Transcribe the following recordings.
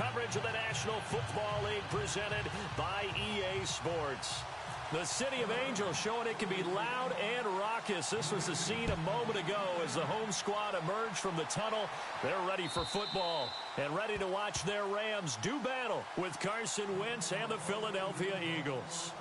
coverage of the National Football League presented by EA Sports. The City of Angels showing it can be loud and raucous. This was the scene a moment ago as the home squad emerged from the tunnel. They're ready for football and ready to watch their Rams do battle with Carson Wentz and the Philadelphia Eagles.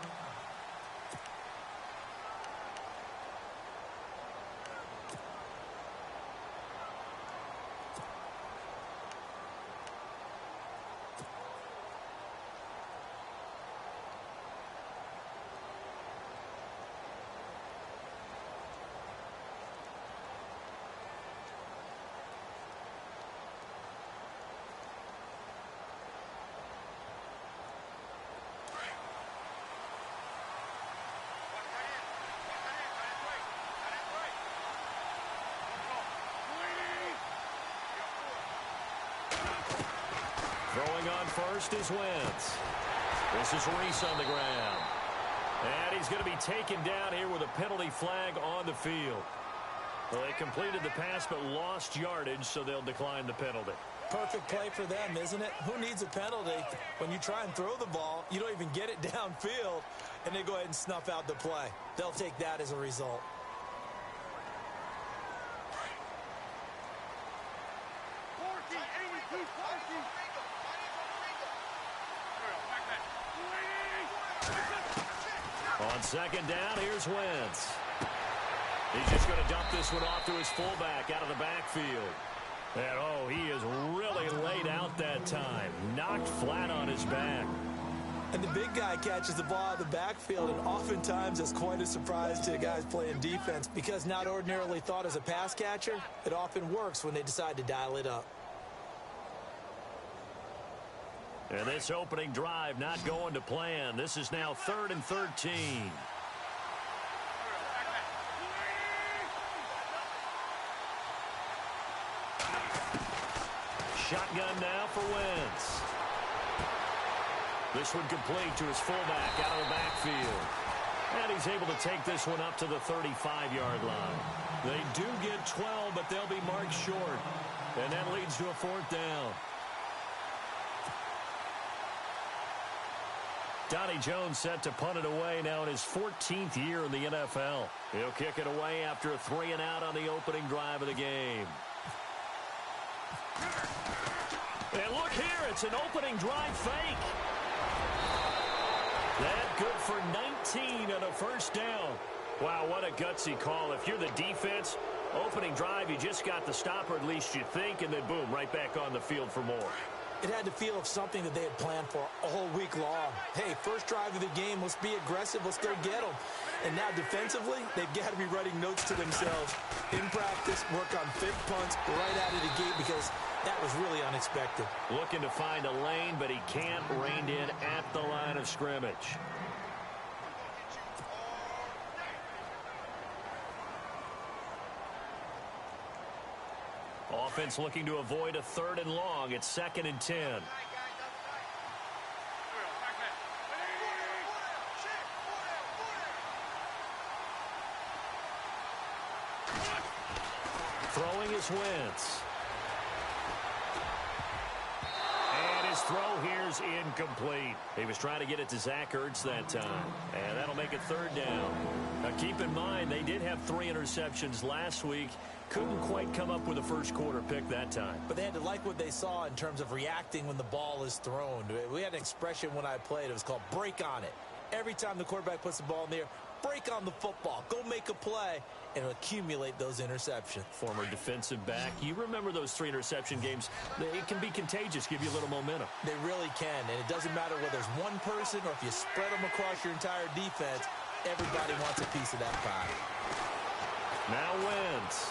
Throwing on first is Wentz. This is Reese on the ground. And he's going to be taken down here with a penalty flag on the field. Well, they completed the pass but lost yardage, so they'll decline the penalty. Perfect play for them, isn't it? Who needs a penalty? When you try and throw the ball, you don't even get it downfield, and they go ahead and snuff out the play. They'll take that as a result. On second down, here's Wentz. He's just going to dump this one off to his fullback out of the backfield. And, oh, he is really laid out that time. Knocked flat on his back. And the big guy catches the ball out of the backfield, and oftentimes that's quite a surprise to guys playing defense because not ordinarily thought as a pass catcher, it often works when they decide to dial it up. And this opening drive not going to plan. This is now 3rd and 13. Shotgun now for Wentz. This one complete to his fullback out of the backfield. And he's able to take this one up to the 35-yard line. They do get 12, but they'll be marked short. And that leads to a 4th down. Donnie Jones set to punt it away now in his 14th year in the NFL. He'll kick it away after a 3-and-out on the opening drive of the game. And look here, it's an opening drive fake. That good for 19 and a 1st down. Wow, what a gutsy call. If you're the defense, opening drive, you just got the stop, or at least you think, and then boom, right back on the field for more. It had to feel of something that they had planned for all week long. Hey, first drive of the game, let's be aggressive, let's go get them. And now defensively, they've got to be writing notes to themselves. In practice, work on fake punts right out of the gate because that was really unexpected. Looking to find a lane, but he can't. Reined in at the line of scrimmage. Offense looking to avoid a 3rd and long. It's 2nd and 10. Throwing is Wentz. And his throw here's incomplete. He was trying to get it to Zach Ertz that time. And that'll make it 3rd down. Now keep in mind, they did have 3 interceptions last week. Couldn't quite come up with a first quarter pick that time. But they had to like what they saw in terms of reacting when the ball is thrown. We had an expression when I played. It was called break on it. Every time the quarterback puts the ball in the air, break on the football. Go make a play and accumulate those interceptions. Former defensive back. You remember those 3 interception games. It can be contagious, give you a little momentum. They really can. And it doesn't matter whether it's one person or if you spread them across your entire defense. Everybody wants a piece of that pie. Now Wentz.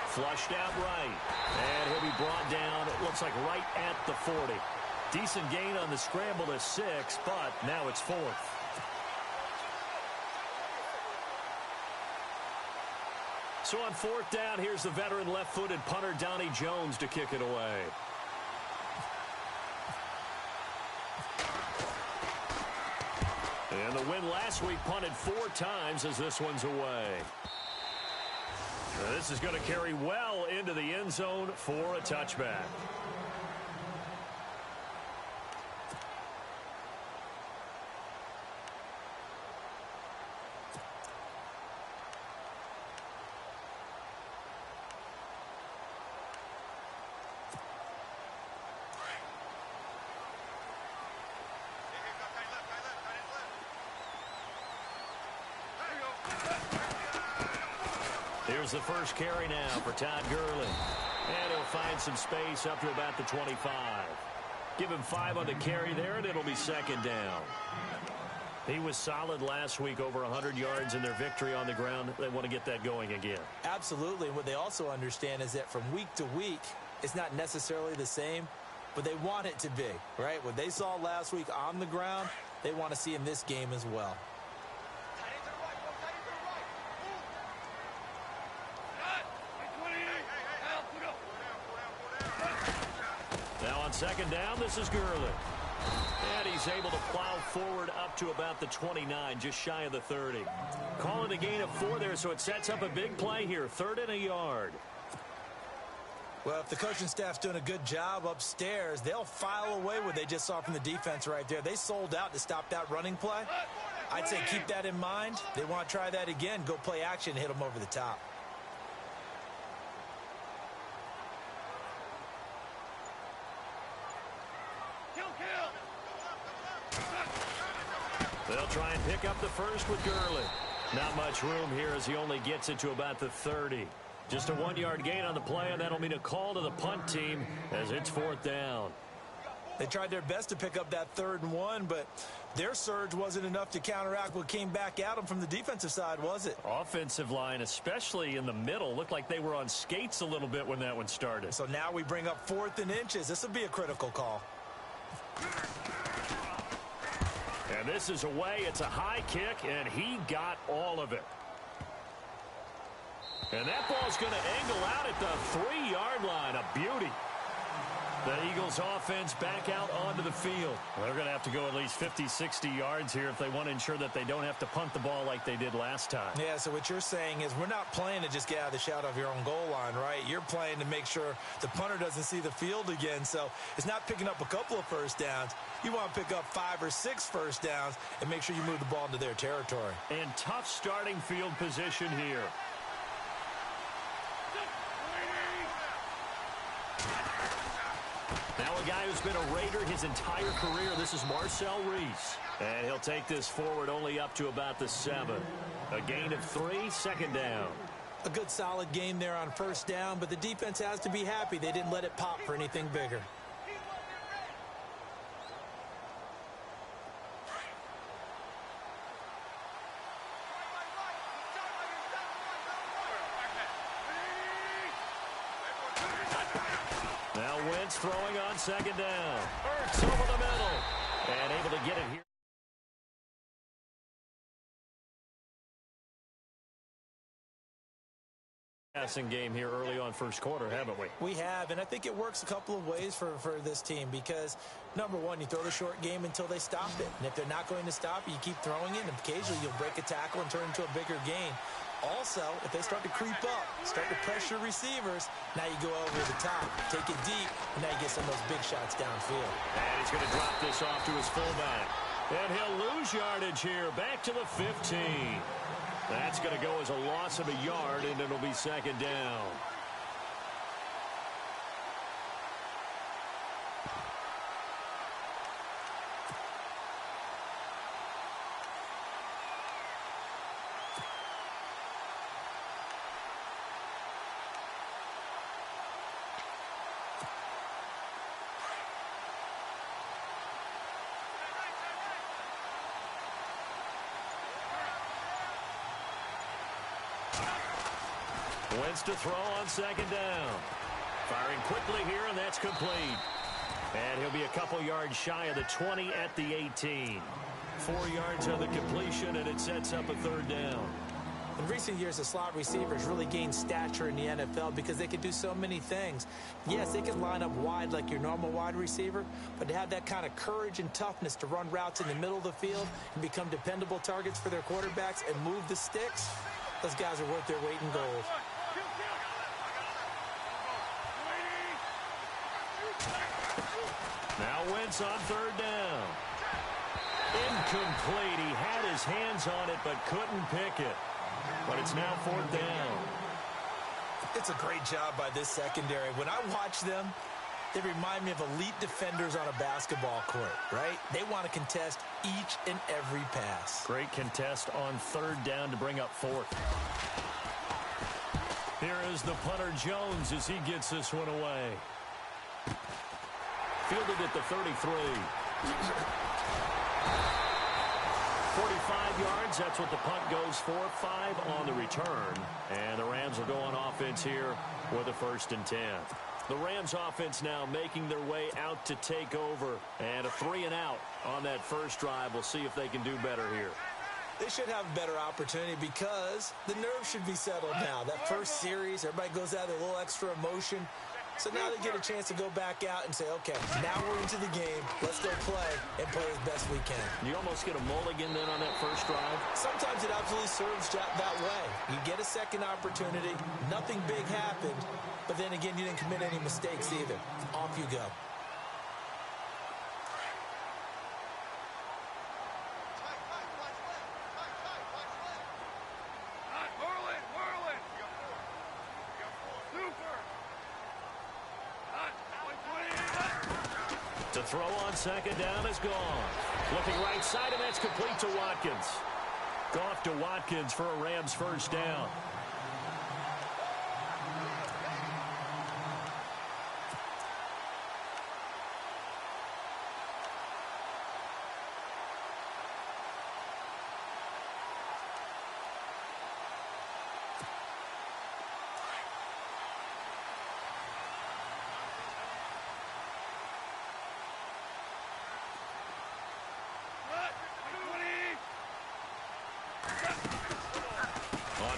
Flushed out right. And he'll be brought down, it looks like right at the 40. Decent gain on the scramble to 6, but now it's 4th. So on 4th down, here's the veteran left-footed punter Donnie Jones to kick it away. And the win last week punted 4 times as this one's away. Now this is going to carry well into the end zone for a touchback. Here's the first carry now for Todd Gurley. And he'll find some space up to about the 25. Give him 5 on the carry there, and it'll be second down. He was solid last week, over 100 yards in their victory on the ground. They want to get that going again. Absolutely. And what they also understand is that from week to week, it's not necessarily the same, but they want it to be, right? What they saw last week on the ground, they want to see in this game as well. Now on second down, this is Gurley. And he's able to plow forward up to about the 29, just shy of the 30. Call it a gain of 4 there, so it sets up a big play here. 3rd and a yard. Well, if the coaching staff's doing a good job upstairs, they'll file away what they just saw from the defense right there. They sold out to stop that running play. I'd say keep that in mind. They want to try that again. Go play action and hit them over the top. They'll try and pick up the first with Gurley. Not much room here as he only gets it to about the 30. Just a 1-yard gain on the play, and that'll mean a call to the punt team as it's 4th down. They tried their best to pick up that 3rd and 1, but their surge wasn't enough to counteract what came back at them from the defensive side, was it? Offensive line, especially in the middle, looked like they were on skates a little bit when that one started. So now we bring up 4th and inches. This will be a critical call. And this is away. It's a high kick, and he got all of it. And that ball's going to angle out at the 3-yard line. A beauty. The Eagles offense back out onto the field. They're going to have to go at least 50, 60 yards here if they want to ensure that they don't have to punt the ball like they did last time. Yeah, so what you're saying is we're not playing to just get out of the shadow of your own goal line, right? You're playing to make sure the punter doesn't see the field again. So it's not picking up a couple of first downs. You want to pick up 5 or 6 first downs and make sure you move the ball into their territory. And tough starting field position here. Now a guy who's been a Raider his entire career. This is Marcel Reese. And he'll take this forward only up to about the 7. A gain of 3, 2nd down. A good solid game there on first down, but the defense has to be happy they didn't let it pop for anything bigger. Throwing on second down. Ertz over the middle. And able to get it here. Passing game here early on first quarter, haven't we? We have, and I think it works a couple of ways for this team because, number one, you throw the short game until they stop it. And if they're not going to stop it, you keep throwing it, and occasionally you'll break a tackle and turn it into a bigger gain. Also, if they start to creep up, start to pressure receivers, now you go over the top, take it deep, and now you get some of those big shots downfield. And he's going to drop this off to his fullback. And he'll lose yardage here, back to the 15. That's going to go as a loss of a yard, and it'll be second down. Wentz to throw on second down. Firing quickly here, and that's complete. And he'll be a couple yards shy of the 20 at the 18. 4 yards on the completion, and it sets up a 3rd down. In recent years, the slot receivers really gained stature in the NFL because they could do so many things. Yes, they can line up wide like your normal wide receiver, but to have that kind of courage and toughness to run routes in the middle of the field and become dependable targets for their quarterbacks and move the sticks, those guys are worth their weight in gold. Now Wentz on 3rd down. Incomplete. He had his hands on it but couldn't pick it. But it's now 4th down. It's a great job by this secondary. When I watch them, they remind me of elite defenders on a basketball court, right? They want to contest each and every pass. Great contest on 3rd down to bring up 4th. Here is the punter Jones as he gets this one away. Fielded at the 33. 45 yards, that's what the punt goes for. 5 on the return. And the Rams will go on offense here with a 1st and 10. The Rams offense now making their way out to take over. And a 3 and out on that first drive. We'll see if they can do better here. They should have a better opportunity because the nerves should be settled now. That first series, everybody goes out with a little extra emotion. So now they get a chance to go back out and say, okay, now we're into the game. Let's go play and play as best we can. You almost get a mulligan then on that first drive? Sometimes it absolutely serves that way. You get a second opportunity. Nothing big happened. But then again, you didn't commit any mistakes either. Off you go. To throw on second down is Goff. Looking right side, and that's complete to Watkins. Goff to Watkins for a Rams first down.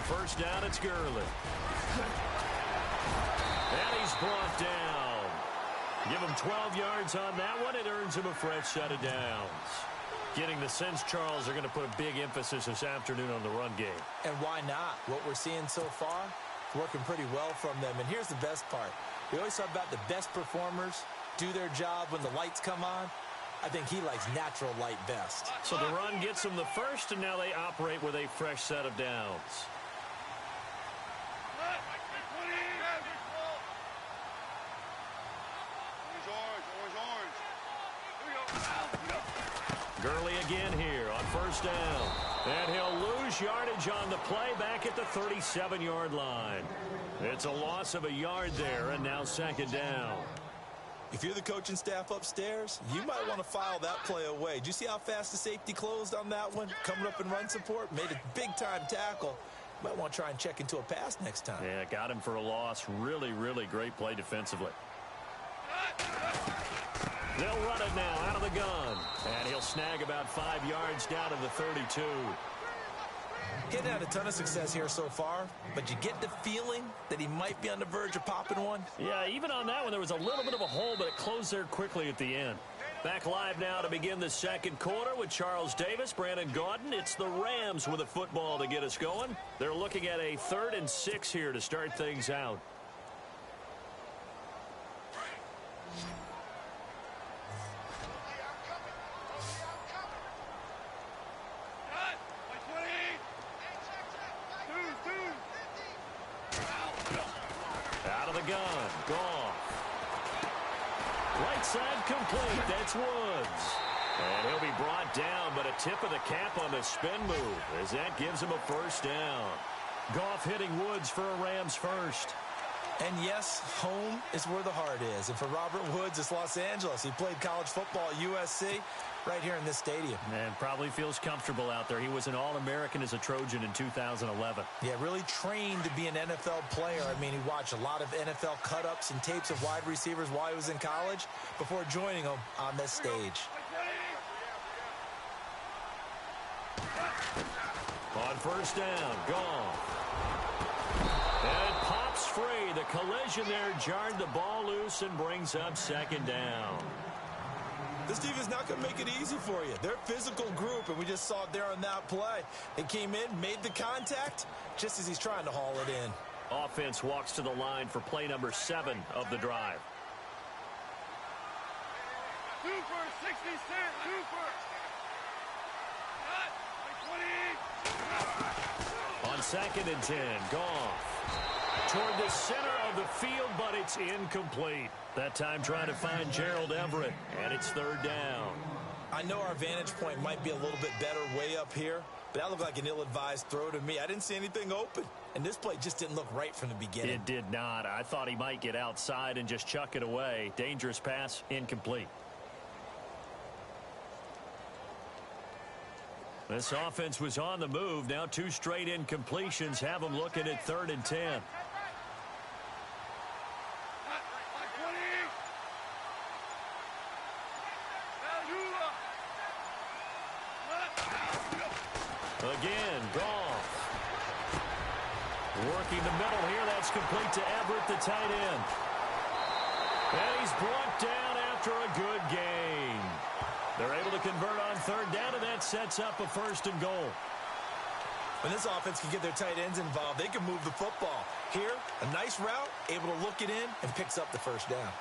First down, it's Gurley. And he's brought down. Give him 12 yards on that one. It earns him a fresh set of downs. Getting the sense, Charles, are going to put a big emphasis this afternoon on the run game. And why not? What we're seeing so far, working pretty well from them. And here's the best part. We always talk about the best performers do their job when the lights come on. I think he likes natural light best. So the run gets them the first, and now they operate with a fresh set of downs. Gurley again here on first down. And he'll lose yardage on the play back at the 37-yard line. It's a loss of a yard there, and now second down. If you're the coaching staff upstairs, you might want to file that play away. Did you see how fast the safety closed on that one? Coming up in run support, made a big-time tackle. Might want to try and check into a pass next time. Yeah, got him for a loss. Really, really great play defensively. They'll run it now out of the gun. And he'll snag about 5 yards down to the 32. Getting had a ton of success here so far, but you get the feeling that he might be on the verge of popping one. Yeah, even on that one, there was a little bit of a hole, but it closed there quickly at the end. Back live now to begin the second quarter with Charles Davis, Brandon Gaudin. It's the Rams with a football to get us going. They're looking at a 3rd and 6 here to start things out. Gun, Goff. Right side complete. That's Woods. And he'll be brought down, but a tip of the cap on the spin move as that gives him a first down. Goff hitting Woods for a Rams first. And yes, home is where the heart is. And for Robert Woods, it's Los Angeles. He played college football at USC right here in this stadium. And probably feels comfortable out there. He was an All-American as a Trojan in 2011. Yeah, really trained to be an NFL player. I mean, he watched a lot of NFL cut-ups and tapes of wide receivers while he was in college before joining them on this stage. On first down, Goff. And it pops free. The collision there jarred the ball loose and brings up second down. This team is not going to make it easy for you. They're a physical group, and we just saw it there on that play. They came in, made the contact, just as he's trying to haul it in. Offense walks to the line for play number 7 of the drive. Super, 66, super. On 2nd and 10, Goff. Toward the center of the field, but it's incomplete. That time trying to find Gerald Everett, and it's 3rd down. I know our vantage point might be a little bit better way up here, but that looked like an ill-advised throw to me. I didn't see anything open. And this play just didn't look right from the beginning. It did not. I thought he might get outside and just chuck it away. Dangerous pass, incomplete. This offense was on the move. Now 2 straight incompletions have them looking at 3rd and 10. Again, Goff. Working the middle here. That's complete to Everett, the tight end. And he's brought down after a good game. They're able to convert on 3rd down, and that sets up a 1st and goal. When this offense can get their tight ends involved, they can move the football. Here, a nice route, able to look it in, and picks up the 1st down.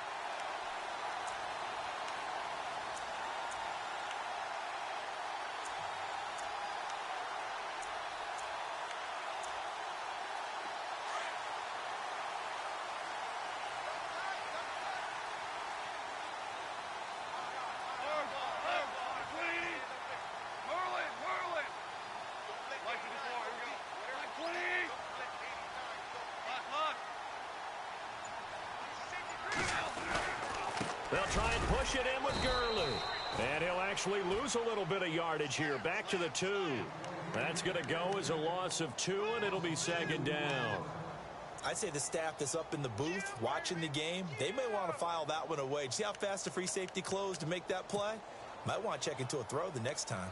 They'll try and push it in with Gurley. And he'll actually lose a little bit of yardage here. Back to the 2. That's going to go as a loss of 2, and it'll be 2nd down. I'd say the staff that's up in the booth watching the game, they may want to file that one away. See how fast the free safety closed to make that play? Might want to check into a throw the next time.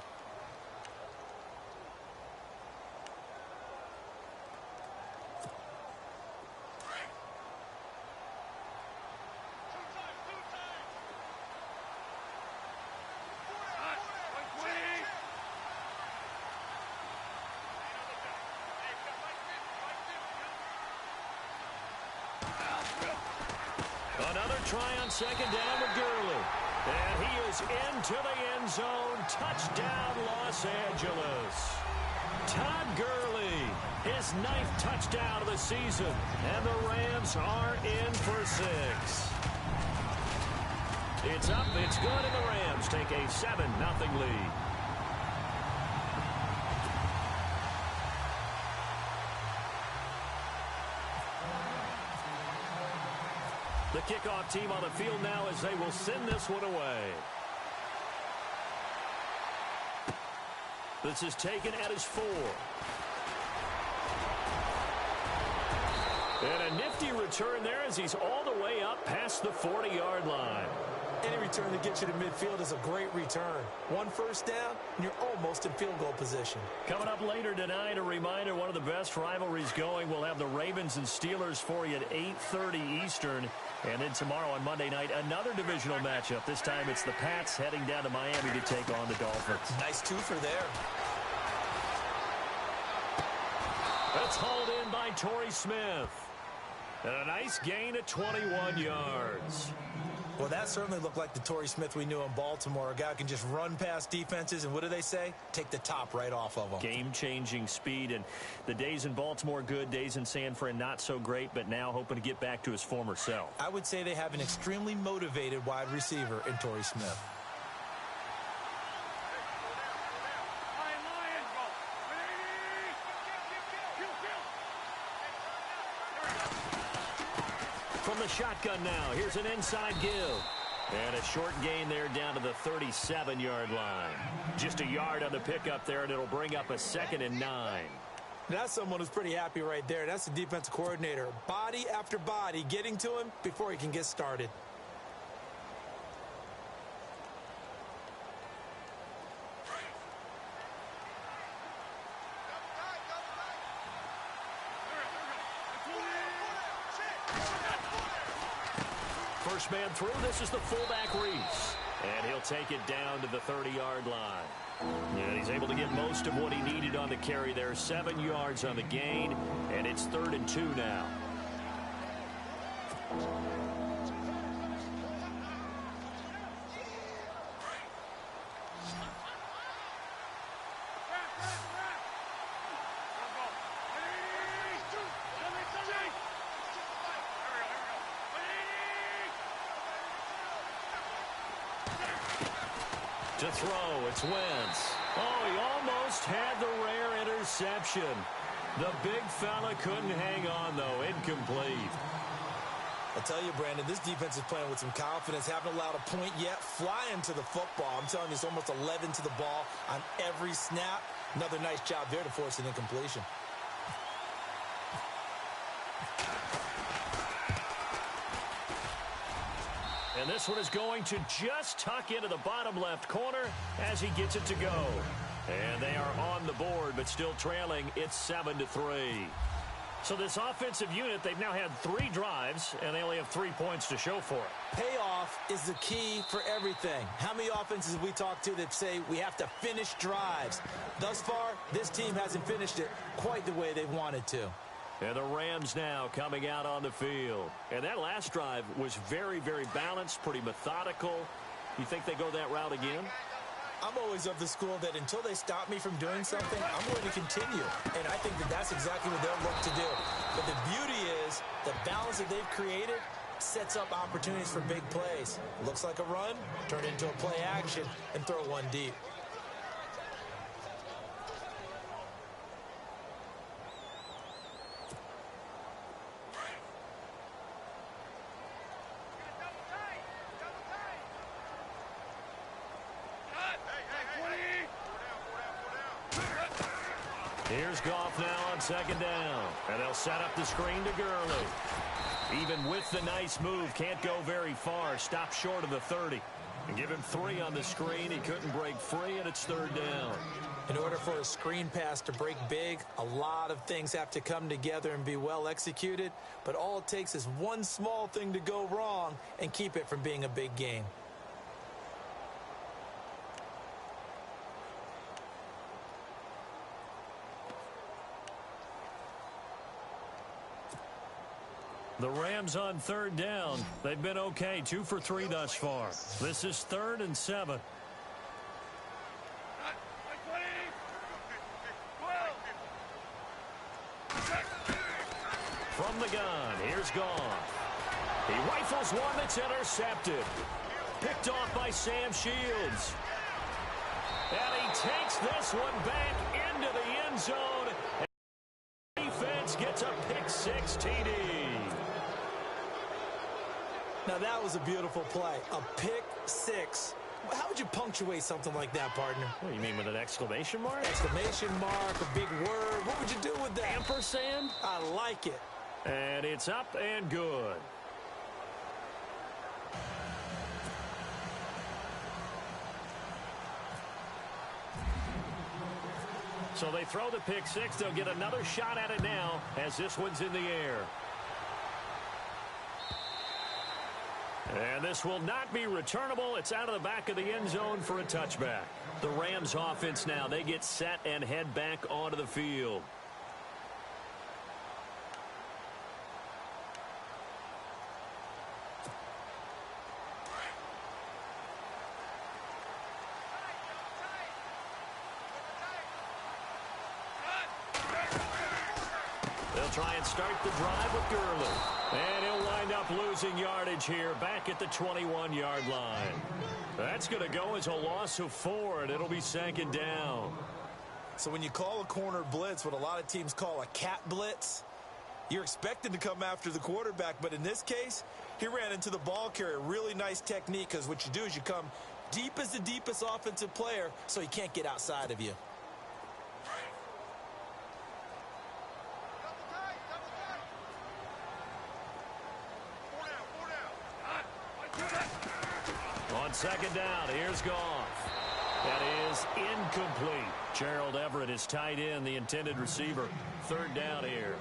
Another try on 2nd down with Gurley. And he is into the end zone. Touchdown, Los Angeles. Todd Gurley, his 9th touchdown of the season. And the Rams are in for 6. It's up, it's good, and the Rams take a 7-0 lead. The kickoff team on the field now as they will send this one away. This is taken at his 4. And a nifty return there as he's all the way up past the 40-yard line. Any return that gets you to midfield is a great return. 1 first down, and you're almost in field goal position. Coming up later tonight, a reminder, one of the best rivalries going. We'll have the Ravens and Steelers for you at 8:30 Eastern. And then tomorrow on Monday night, another divisional matchup. This time it's the Pats heading down to Miami to take on the Dolphins. Nice 2 for there. That's hauled in by Torrey Smith. And a nice gain of 21 yards. Well, that certainly looked like the Torrey Smith we knew in Baltimore. A guy who can just run past defenses, and what do they say? Take the top right off of them. Game-changing speed, and the days in Baltimore good, days in San Fran not so great, but now hoping to get back to his former self. I would say they have an extremely motivated wide receiver in Torrey Smith. From the shotgun now, here's an inside give. And a short gain there down to the 37-yard line. Just a yard on the pickup there, and it'll bring up a 2nd and 9. That's someone who's pretty happy right there. That's the defensive coordinator. Body after body getting to him before he can get started. First man through, this is the fullback Reese. And he'll take it down to the 30-yard line. And he's able to get most of what he needed on the carry there. 7 yards on the gain, and it's 3rd and 2 now. To throw, it's Wentz. Oh, he almost had the rare interception. The big fella couldn't hang on, though. Incomplete. I tell you, Brandon, this defense is playing with some confidence. Haven't allowed a point yet. Flying to the football. I'm telling you, it's almost 11 to the ball on every snap. Another nice job there to force an incompletion. And this one is going to just tuck into the bottom left corner as he gets it to go. And they are on the board, but still trailing. It's 7-3. So this offensive unit, they've now had 3 drives, and they only have 3 points to show for it. Payoff is the key for everything. How many offenses have we talked to that say we have to finish drives? Thus far, this team hasn't finished it quite the way they wanted to. And the Rams now coming out on the field. And that last drive was very, very balanced, pretty methodical. You think they go that route again? I'm always of the school that until they stop me from doing something, I'm going to continue. And I think that that's exactly what they'll look to do. But the beauty is the balance that they've created sets up opportunities for big plays. Looks like a run, turn it into a play action, and throw one deep. Here's Goff now on second down. And they'll set up the screen to Gurley. Even with the nice move, can't go very far. Stop short of the 30. And give him 3 on the screen. He couldn't break free, and it's third down. In order for a screen pass to break big, a lot of things have to come together and be well executed. But all it takes is one small thing to go wrong and keep it from being a big game. The Rams on third down. They've been okay, 2 for 3 thus far. This is 3rd and 7. From the gun, here's Goff. He rifles one that's intercepted. Picked off by Sam Shields. And he takes this one back into the end zone. And defense gets a pick-6 TD. Now, that was a beautiful play. A pick-6. How would you punctuate something like that, partner? What do you mean, with an exclamation mark? Exclamation mark, a big word. What would you do with that? Ampersand? I like it. And it's up and good. So they throw the pick-6. They'll get another shot at it now as this one's in the air. And this will not be returnable. It's out of the back of the end zone for a touchback. The Rams offense now, they get set and head back onto the field. They'll try and start the drive with Gurley. And he'll wind up losing yardage here back at the 21-yard line. That's going to go as a loss of 4, and it'll be 2nd down. So when you call a corner blitz, what a lot of teams call a cat blitz, you're expected to come after the quarterback. But in this case, he ran into the ball carrier. Really nice technique, because what you do is you come deep as the deepest offensive player so he can't get outside of you. On 2nd down, here's Goff. That is incomplete. Gerald Everett is tied in, the intended receiver. 3rd down here.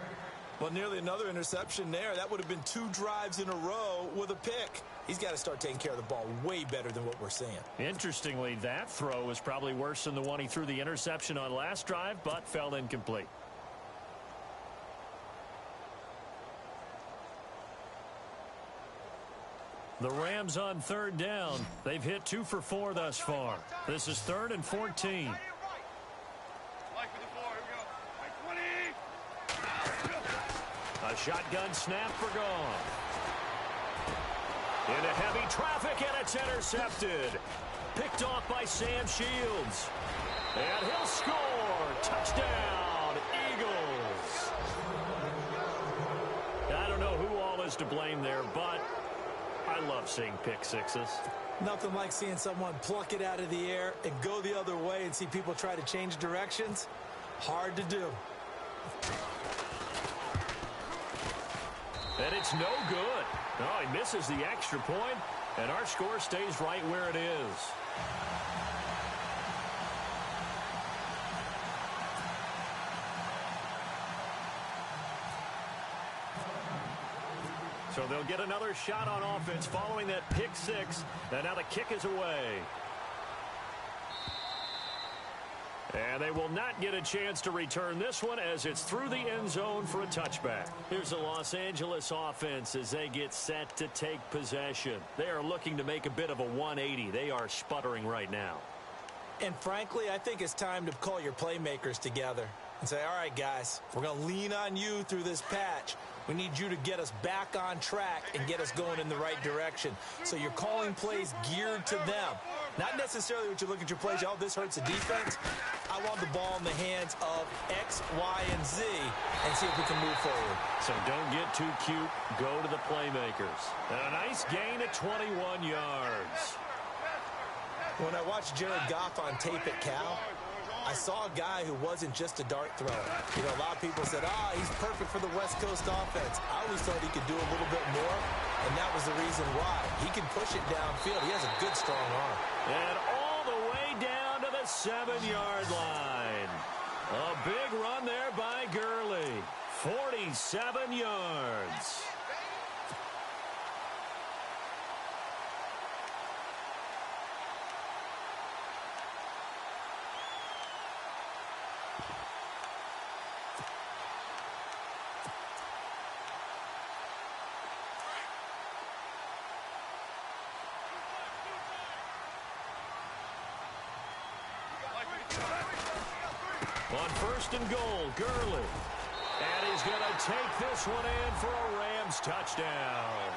Well, nearly another interception there. That would have been 2 drives in a row with a pick. He's got to start taking care of the ball way better than what we're seeing. Interestingly, that throw was probably worse than the one he threw the interception on last drive, but fell incomplete. The Rams on 3rd down. They've hit 2 for 4 thus far. This is 3rd and 14. A shotgun snap for Goff. Into heavy traffic, and it's intercepted. Picked off by Sam Shields. And he'll score. Touchdown, Eagles. to blame there, but I love seeing pick sixes. Nothing like seeing someone pluck it out of the air and go the other way and see people try to change directions. Hard to do. And it's no good. Oh, he misses the extra point, and our score stays right where it is. So they'll get another shot on offense following that pick six, and now the kick is away. And they will not get a chance to return this one as it's through the end zone for a touchback. Here's the Los Angeles offense as they get set to take possession. They are looking to make a bit of a 180. They are sputtering right now. And frankly, I think it's time to call your playmakers together and say, all right, guys, we're going to lean on you through this patch. We need you to get us back on track and get us going in the right direction. So you're calling plays geared to them. Not necessarily what you look at your plays, oh, this hurts the defense. I want the ball in the hands of X, Y, and Z and see if we can move forward. So don't get too cute. Go to the playmakers. And a nice gain at 21 yards. When I watched Jared Goff on tape at Cal, I saw a guy who wasn't just a dart thrower. You know, a lot of people said, he's perfect for the West Coast offense. I always thought he could do a little bit more, and that was the reason why. He can push it downfield. He has a good, strong arm. And all the way down to the 7-yard line. A big run there by Gurley. 47 yards. On first and goal, Gurley. And he's going to take this one in for a Rams touchdown.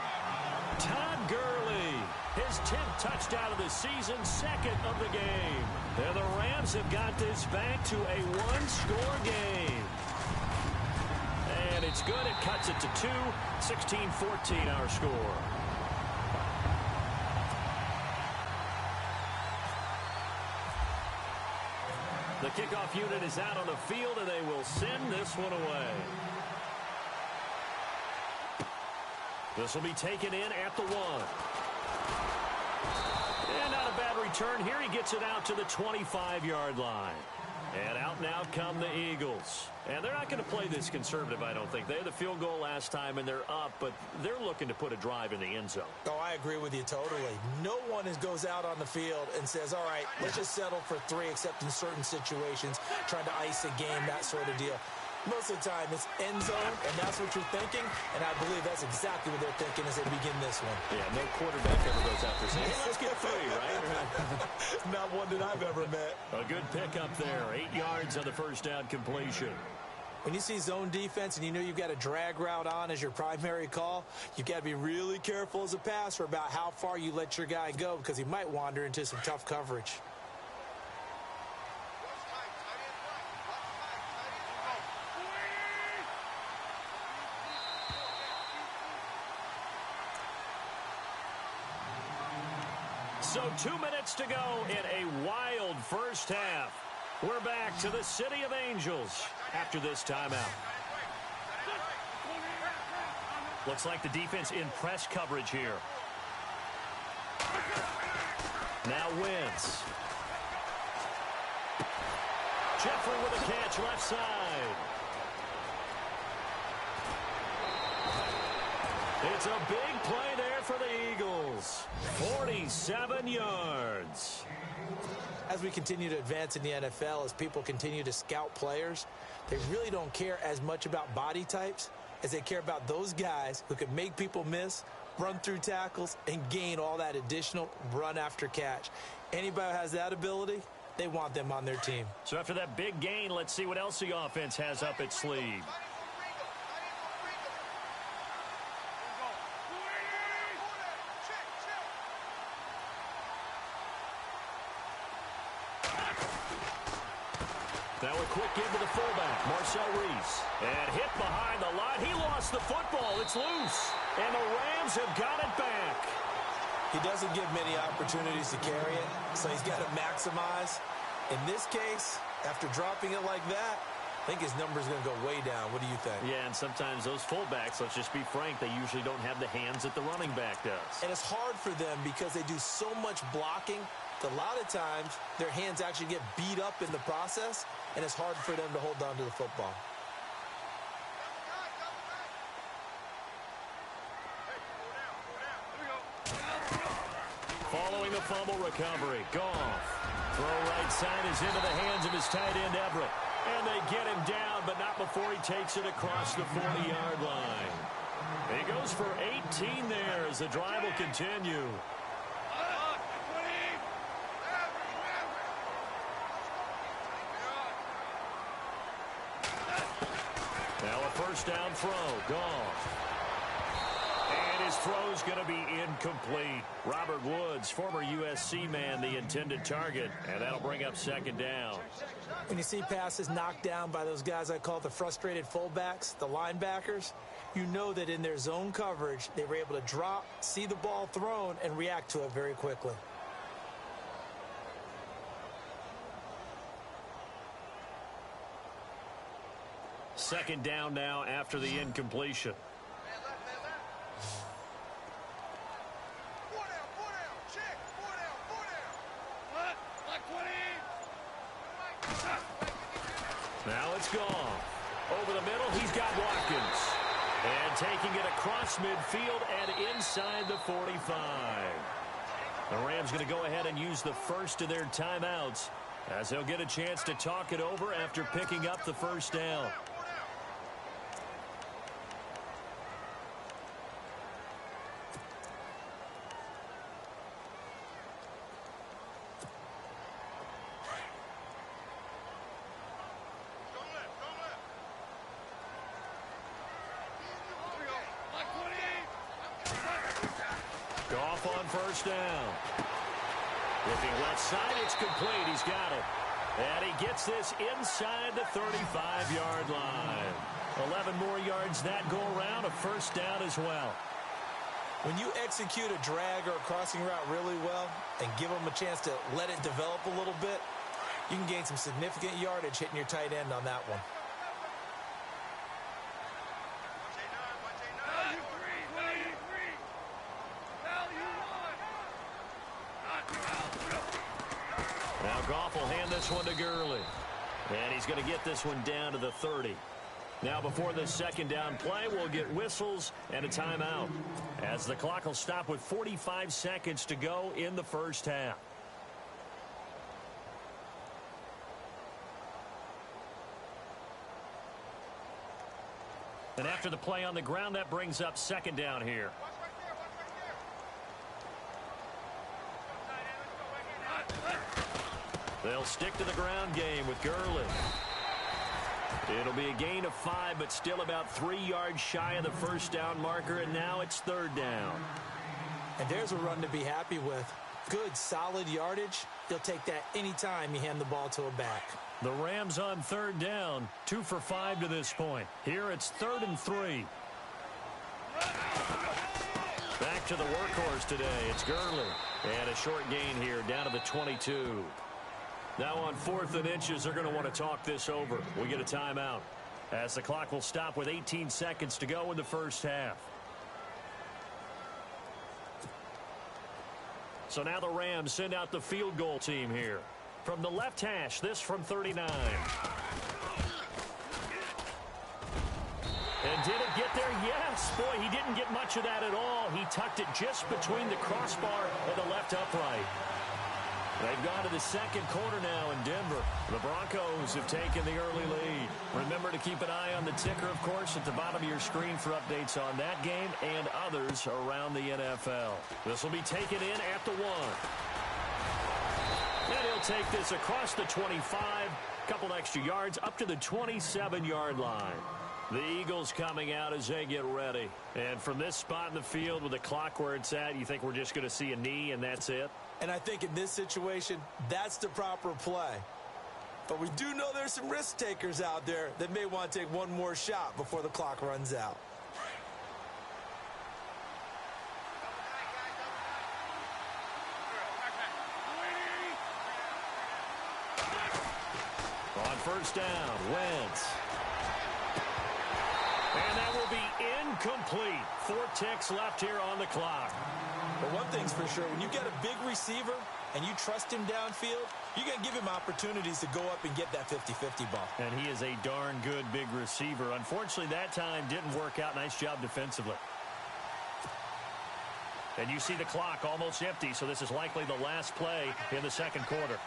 Todd Gurley, his 10th touchdown of the season, second of the game. And the Rams have got this back to a one-score game. And it's good. It cuts it to 2. 16-14 our score. The kickoff unit is out on the field, and they will send this one away. This will be taken in at the 1. And not a bad return here. He gets it out to the 25-yard line. And out now come the Eagles. And they're not going to play this conservative, I don't think. They had the field goal last time, and they're up, but they're looking to put a drive in the end zone. Oh, I agree with you totally. No one goes out on the field and says, all right, let's just settle for 3, except in certain situations, trying to ice a game, that sort of deal. Most of the time, it's end zone, and that's what you're thinking, and I believe that's exactly what they're thinking as they begin this one. Yeah, no quarterback ever goes out there saying, hey, let's get 3, right? Not one that I've ever met. A good pickup there. 8 yards on the first down completion. When you see zone defense and you know you've got a drag route on as your primary call, you've got to be really careful as a passer about how far you let your guy go because he might wander into some tough coverage. So 2 minutes to go in a wild first half. We're back to the City of Angels after this timeout. Looks like the defense in press coverage here. Now Wentz. Jeffrey with a catch left side. It's a big play there for the Eagles. 47 yards. As we continue to advance in the NFL, as people continue to scout players, they really don't care as much about body types as they care about those guys who can make people miss, run through tackles, and gain all that additional run after catch. Anybody who has that ability, they want them on their team. So after that big gain, let's see what else the offense has up its sleeve. That a quick give to the fullback, Marcel Reese. And hit behind the line. He lost the football. It's loose. And the Rams have got it back. He doesn't give many opportunities to carry it, so he's got to maximize. In this case, after dropping it like that, I think his number is going to go way down. What do you think? Yeah, and sometimes those fullbacks, let's just be frank, they usually don't have the hands that the running back does. And it's hard for them because they do so much blocking that a lot of times their hands actually get beat up in the process, and it's hard for them to hold on to the football. Following the fumble recovery, Goff. Throw right side is into the hands of his tight end, Everett. And they get him down, but not before he takes it across the 40-yard line. He goes for 18 there as the drive will continue. Now a first down throw, Goff. And his throw's going to be incomplete. Robert Woods, former USC man, the intended target, and that'll bring up second down. When you see passes knocked down by those guys I call the frustrated fullbacks, the linebackers, you know that in their zone coverage, they were able to drop, see the ball thrown, and react to it very quickly. Second down now after the incompletion. Now it's gone. Over the middle, he's got Watkins. And taking it across midfield and inside the 45. The Rams going to go ahead and use the first of their timeouts as they'll get a chance to talk it over after picking up the first down. Goff on first down. Looking left side, it's complete. He's got it. And he gets this inside the 35-yard line. 11 more yards that go around, a first down as well. When you execute a drag or a crossing route really well and give them a chance to let it develop a little bit, you can gain some significant yardage hitting your tight end on that one. Now Goff will hand this one to Gurley. And he's going to get this one down to the 30. Now before the second down play, we'll get whistles and a timeout, as the clock will stop with 45 seconds to go in the first half. And after the play on the ground, that brings up second down here. They'll stick to the ground game with Gurley. It'll be a gain of 5, but still about 3 yards shy of the first down marker, and now it's third down. And there's a run to be happy with. Good, solid yardage. You'll take that anytime you hand the ball to a back. The Rams on third down, 2 for 5 to this point. Here it's 3rd and 3. Back to the workhorse today. It's Gurley. And a short gain here down to the 22. Now on 4th and inches, they're going to want to talk this over. We get a timeout as the clock will stop with 18 seconds to go in the first half. So now the Rams send out the field goal team here. From the left hash, this from 39. And did it get there? Yes. Boy, he didn't get much of that at all. He tucked it just between the crossbar and the left upright. They've gone to the second quarter now in Denver. The Broncos have taken the early lead. Remember to keep an eye on the ticker, of course, at the bottom of your screen for updates on that game and others around the NFL. This will be taken in at the 1. And he'll take this across the 25, couple extra yards up to the 27-yard line. The Eagles coming out as they get ready. And from this spot in the field with the clock where it's at, you think we're just going to see a knee and that's it? And I think in this situation, that's the proper play. But we do know there's some risk takers out there that may want to take one more shot before the clock runs out. On first down, Wentz. And that will be incomplete. 4 ticks left here on the clock. But one thing's for sure, when you get a big receiver and you trust him downfield, you're going to give him opportunities to go up and get that 50-50 ball. And he is a darn good big receiver. Unfortunately, that time didn't work out. Nice job defensively. And you see the clock almost empty, so this is likely the last play in the second quarter.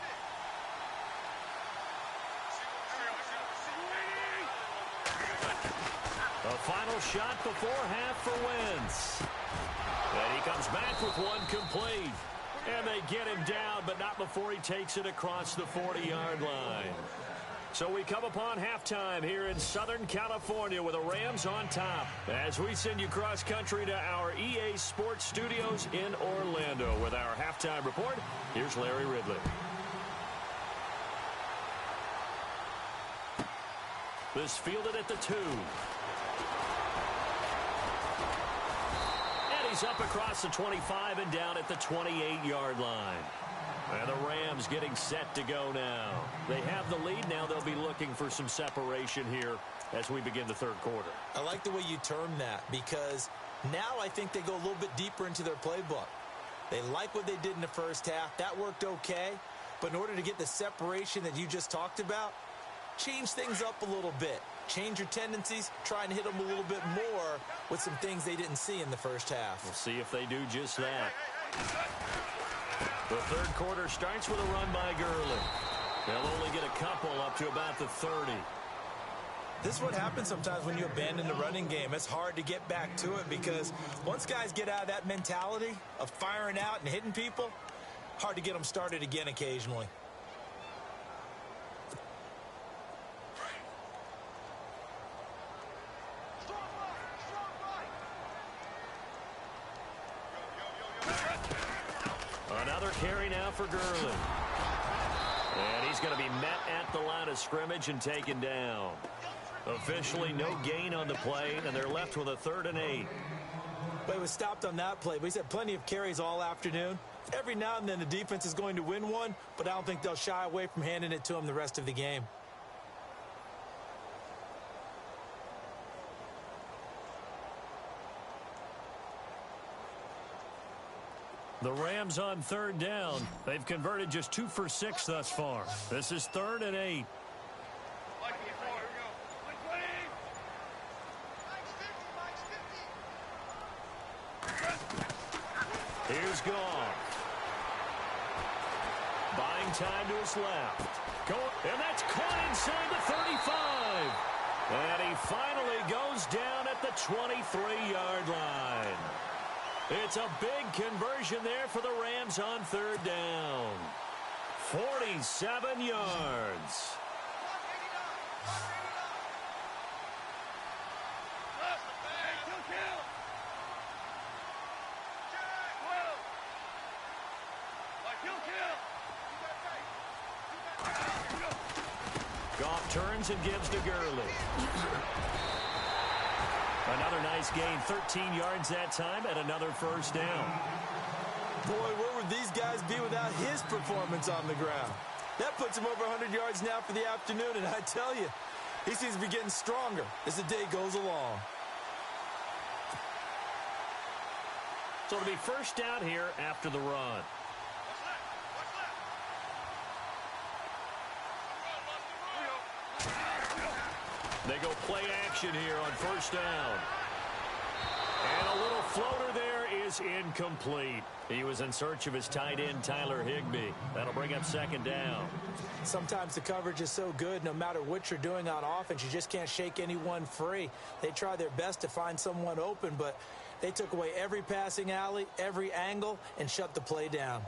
The final shot before half for Wentz. And he comes back with one complete. And they get him down, but not before he takes it across the 40-yard line. So we come upon halftime here in Southern California with the Rams on top. As we send you cross-country to our EA Sports Studios in Orlando with our halftime report, here's Larry Ridley. This fielded at the 2. He's up across the 25 and down at the 28-yard line. And the Rams getting set to go now. They have the lead. Now they'll be looking for some separation here as we begin the third quarter. I like the way you term that because now I think they go a little bit deeper into their playbook. They like what they did in the first half. That worked okay. But in order to get the separation that you just talked about, change things up a little bit. Change your tendencies, try and hit them a little bit more with some things they didn't see in the first half. We'll see if they do just that. The third quarter starts with a run by Gurley. They'll only get a couple up to about the 30. This is what happens sometimes when you abandon the running game. It's hard to get back to it because once guys get out of that mentality of firing out and hitting people, hard to get them started again occasionally. Another carry now for Gurley. And he's going to be met at the line of scrimmage and taken down. Officially no gain on the play, and they're left with a 3rd and 8. But he was stopped on that play. But he's had plenty of carries all afternoon. Every now and then the defense is going to win one, but I don't think they'll shy away from handing it to him the rest of the game. The Rams on 3rd down. They've converted just 2 for 6 thus far. This is 3rd and 8. Here's Goff. Buying time to his left. And that's caught inside the 35. And he finally goes down at the 23-yard line. It's a big conversion there for the Rams on 3rd down. 47 yards. Goff turns and gives to Gurley. Another nice gain, 13 yards that time, and another 1st down. Boy, where would these guys be without his performance on the ground? That puts him over 100 yards now for the afternoon, and I tell you, he seems to be getting stronger as the day goes along. So it'll be 1st down here after the run. They go play action here on 1st down. And a little floater there is incomplete. He was in search of his tight end, Tyler Higbee. That'll bring up 2nd down. Sometimes the coverage is so good, no matter what you're doing on offense, you just can't shake anyone free. They try their best to find someone open, but they took away every passing alley, every angle, and shut the play down.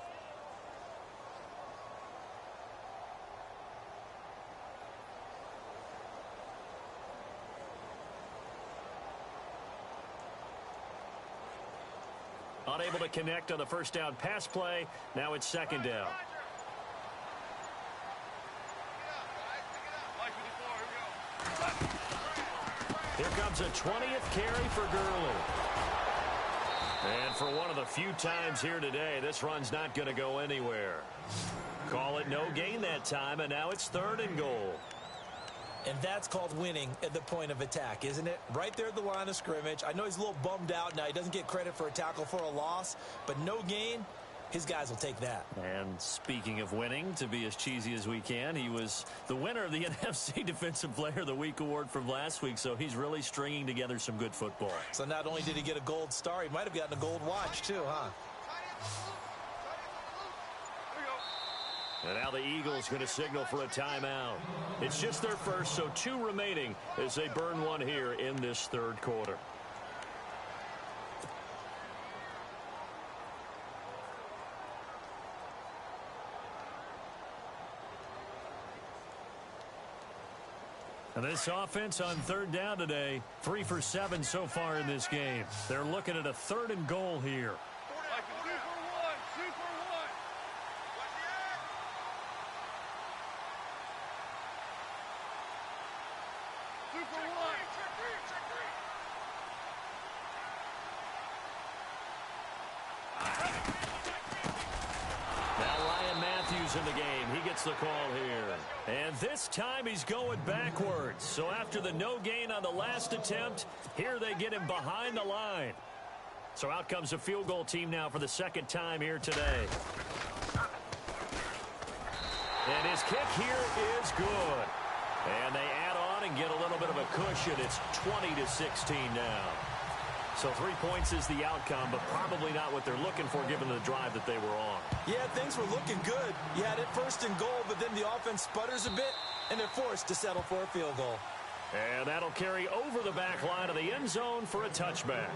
Unable to connect on the 1st down pass play. Now it's 2nd down. Here comes a 20th carry for Gurley. And for one of the few times here today, this run's not going to go anywhere. Call it no gain that time, and now it's 3rd and goal. And that's called winning at the point of attack, isn't it? Right there at the line of scrimmage. I know he's a little bummed out now. He doesn't get credit for a tackle for a loss, but no gain, his guys will take that. And speaking of winning, to be as cheesy as we can, he was the winner of the NFC Defensive Player of the Week award from last week, so he's really stringing together some good football. So not only did he get a gold star, he might have gotten a gold watch too, huh? And now the Eagles going to signal for a timeout. It's just their first, so 2 remaining as they burn one here in this 3rd quarter. And this offense on 3rd down today, 3 for 7 so far in this game. They're looking at a 3rd and goal here. In the game, he gets the call here, and this time he's going backwards. So after the no gain on the last attempt, here they get him behind the line. So out comes a field goal team now for the 2nd time here today. And his kick here is good, and they add on and get a little bit of a cushion. It's 20-16 now. So 3 points is the outcome, but probably not what they're looking for given the drive that they were on. Yeah, things were looking good. You had it 1st and goal, but then the offense sputters a bit, and they're forced to settle for a field goal. And that'll carry over the back line of the end zone for a touchback.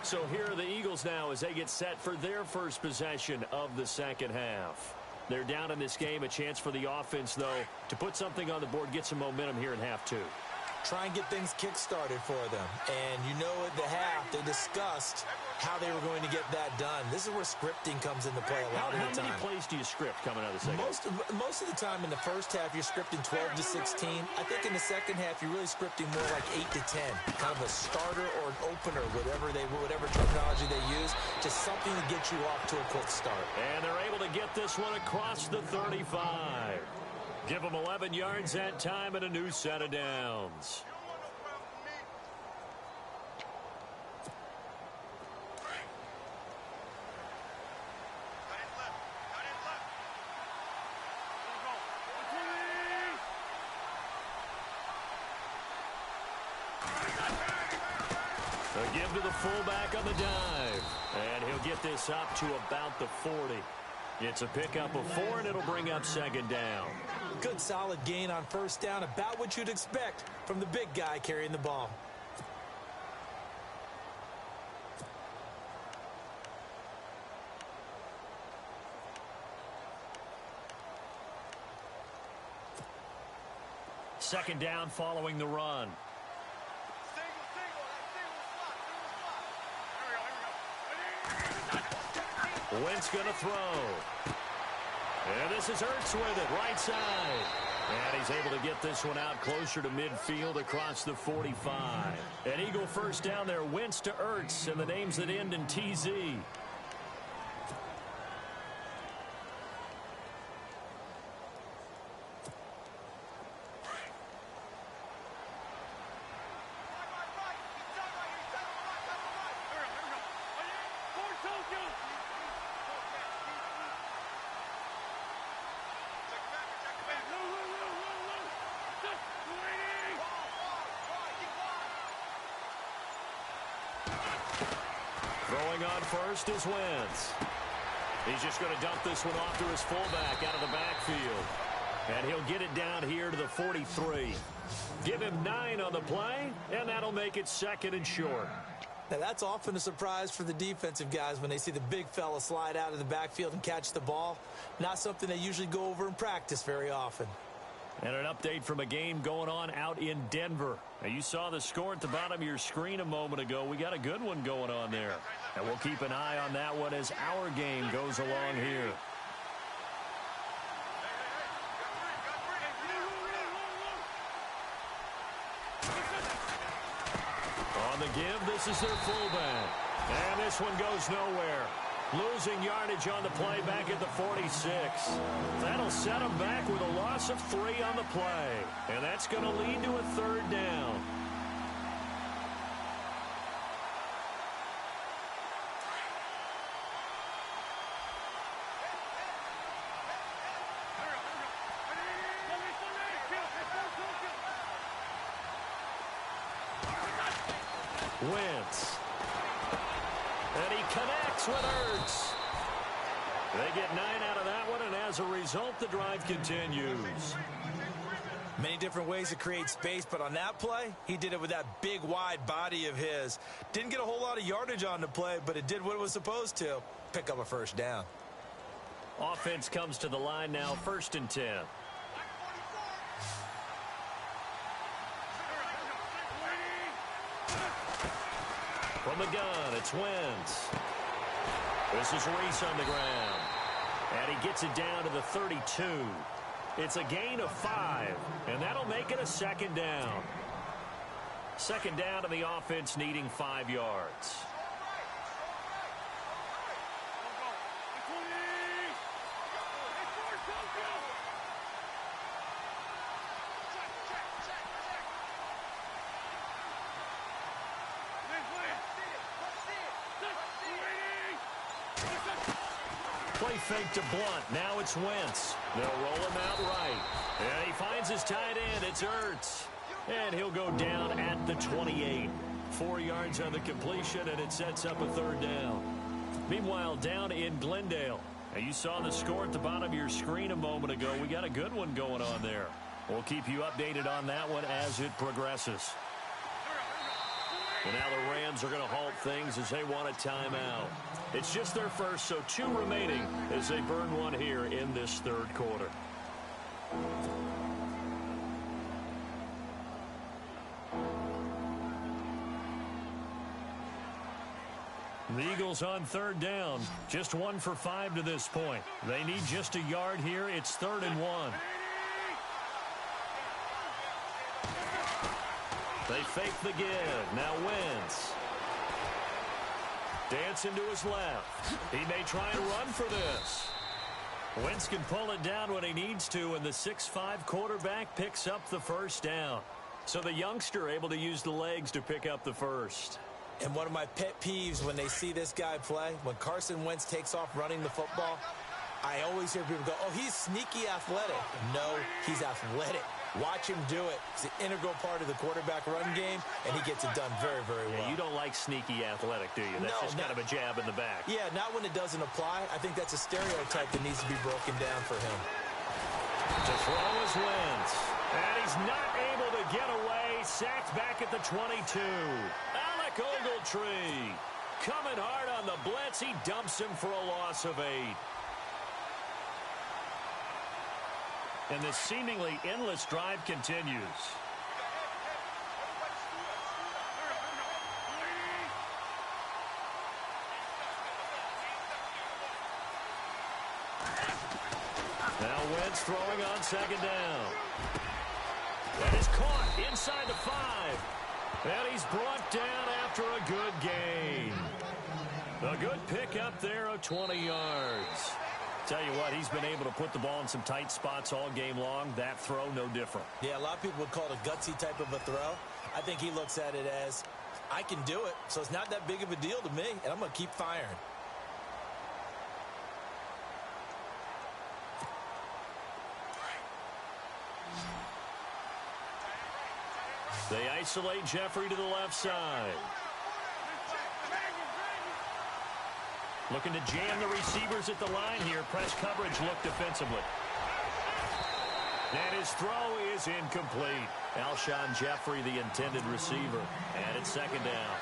So here are the Eagles now as they get set for their first possession of the 2nd half. They're down in this game, a chance for the offense, though, to put something on the board, get some momentum here in half 2. Try and get things kick-started for them. And you know at the half, they discussed how they were going to get that done. This is where scripting comes into play a lot of the time. How many plays do you script coming out of the second? Most of the time in the first half, you're scripting 12 to 16. I think in the second half, you're really scripting more like 8 to 10. Kind of a starter or an opener, whatever terminology they use, just something to get you off to a quick start. And they're able to get this one across the 35. Give them 11 yards that time and a new set of downs. A give to the fullback on the dive. And he'll get this up to about the 40. It's a pickup of 4, and it'll bring up 2nd down. Good solid gain on 1st down, about what you'd expect from the big guy carrying the ball. Second down following the run. Wentz going to throw. And this is Ertz with it, right side. And he's able to get this one out closer to midfield across the 45. An Eagle 1st down there, Wentz to Ertz, and the names that end in TZ. Throwing on first is Wentz. He's just going to dump this one off to his fullback out of the backfield. And he'll get it down here to the 43. Give him 9 on the play, and that'll make it 2nd and short. Now, that's often a surprise for the defensive guys when they see the big fella slide out of the backfield and catch the ball. Not something they usually go over in practice very often. And an update from a game going on out in Denver. Now, you saw the score at the bottom of your screen a moment ago. We got a good one going on there. And we'll keep an eye on that one as our game goes along here. the give. This is their fullback. And this one goes nowhere. Losing yardage on the play back at the 46. That'll set them back with a loss of 3 on the play. And that's going to lead to a 3rd down. Wentz. And he connects with Ertz. They get 9 out of that one, and as a result, the drive continues. Many different ways to create space, but on that play, he did it with that big, wide body of his. Didn't get a whole lot of yardage on the play, but it did what it was supposed to. Pick up a 1st down. Offense comes to the line now, 1st and 10. From the gun, it's Wentz. This is Reese on the ground. And he gets it down to the 32. It's a gain of 5, and that'll make it a 2nd down. 2nd down, and the offense needing 5 yards. Play fake to Blunt. Now it's Wentz. They'll roll him out right. And he finds his tight end. It's Ertz. And he'll go down at the 28. 4 yards on the completion, and it sets up a 3rd down. Meanwhile, down in Glendale. Now, you saw the score at the bottom of your screen a moment ago. We got a good one going on there. We'll keep you updated on that one as it progresses. And now the Rams are going to halt things as they want a timeout. It's just their first, so 2 remaining as they burn one here in this 3rd quarter. The Eagles on 3rd down. Just 1 for 5 to this point. They need just a yard here. It's 3rd and 1. They fake the give. Now Wentz. Dancing to his left. He may try and run for this. Wentz can pull it down when he needs to, and the 6'5" quarterback picks up the 1st down. So the youngster able to use the legs to pick up the 1st. And one of my pet peeves when they see this guy play, when Carson Wentz takes off running the football, I always hear people go, oh, he's sneaky athletic. No, he's athletic. Watch him do it. It's an integral part of the quarterback run game, and he gets it done very, very well. Yeah, you don't like sneaky athletic, do you? That's just kind of a jab in the back. Yeah, not when it doesn't apply. I think that's a stereotype that needs to be broken down for him. To throw is Wentz. And he's not able to get away. Sacked back at the 22. Alec Ogletree coming hard on the blitz. He dumps him for a loss of 8. And this seemingly endless drive continues. Now Wentz throwing on 2nd down. That is caught inside the 5. And he's brought down after a good gain. A good pickup there of 20 yards. Tell you what, he's been able to put the ball in some tight spots all game long. That throw, no different. Yeah, a lot of people would call it a gutsy type of a throw. I think he looks at it as, I can do it, so it's not that big of a deal to me, and I'm going to keep firing. They isolate Jeffrey to the left side. Looking to jam the receivers at the line here. Press coverage look defensively. And his throw is incomplete. Alshon Jeffrey, the intended receiver. And it's 2nd down.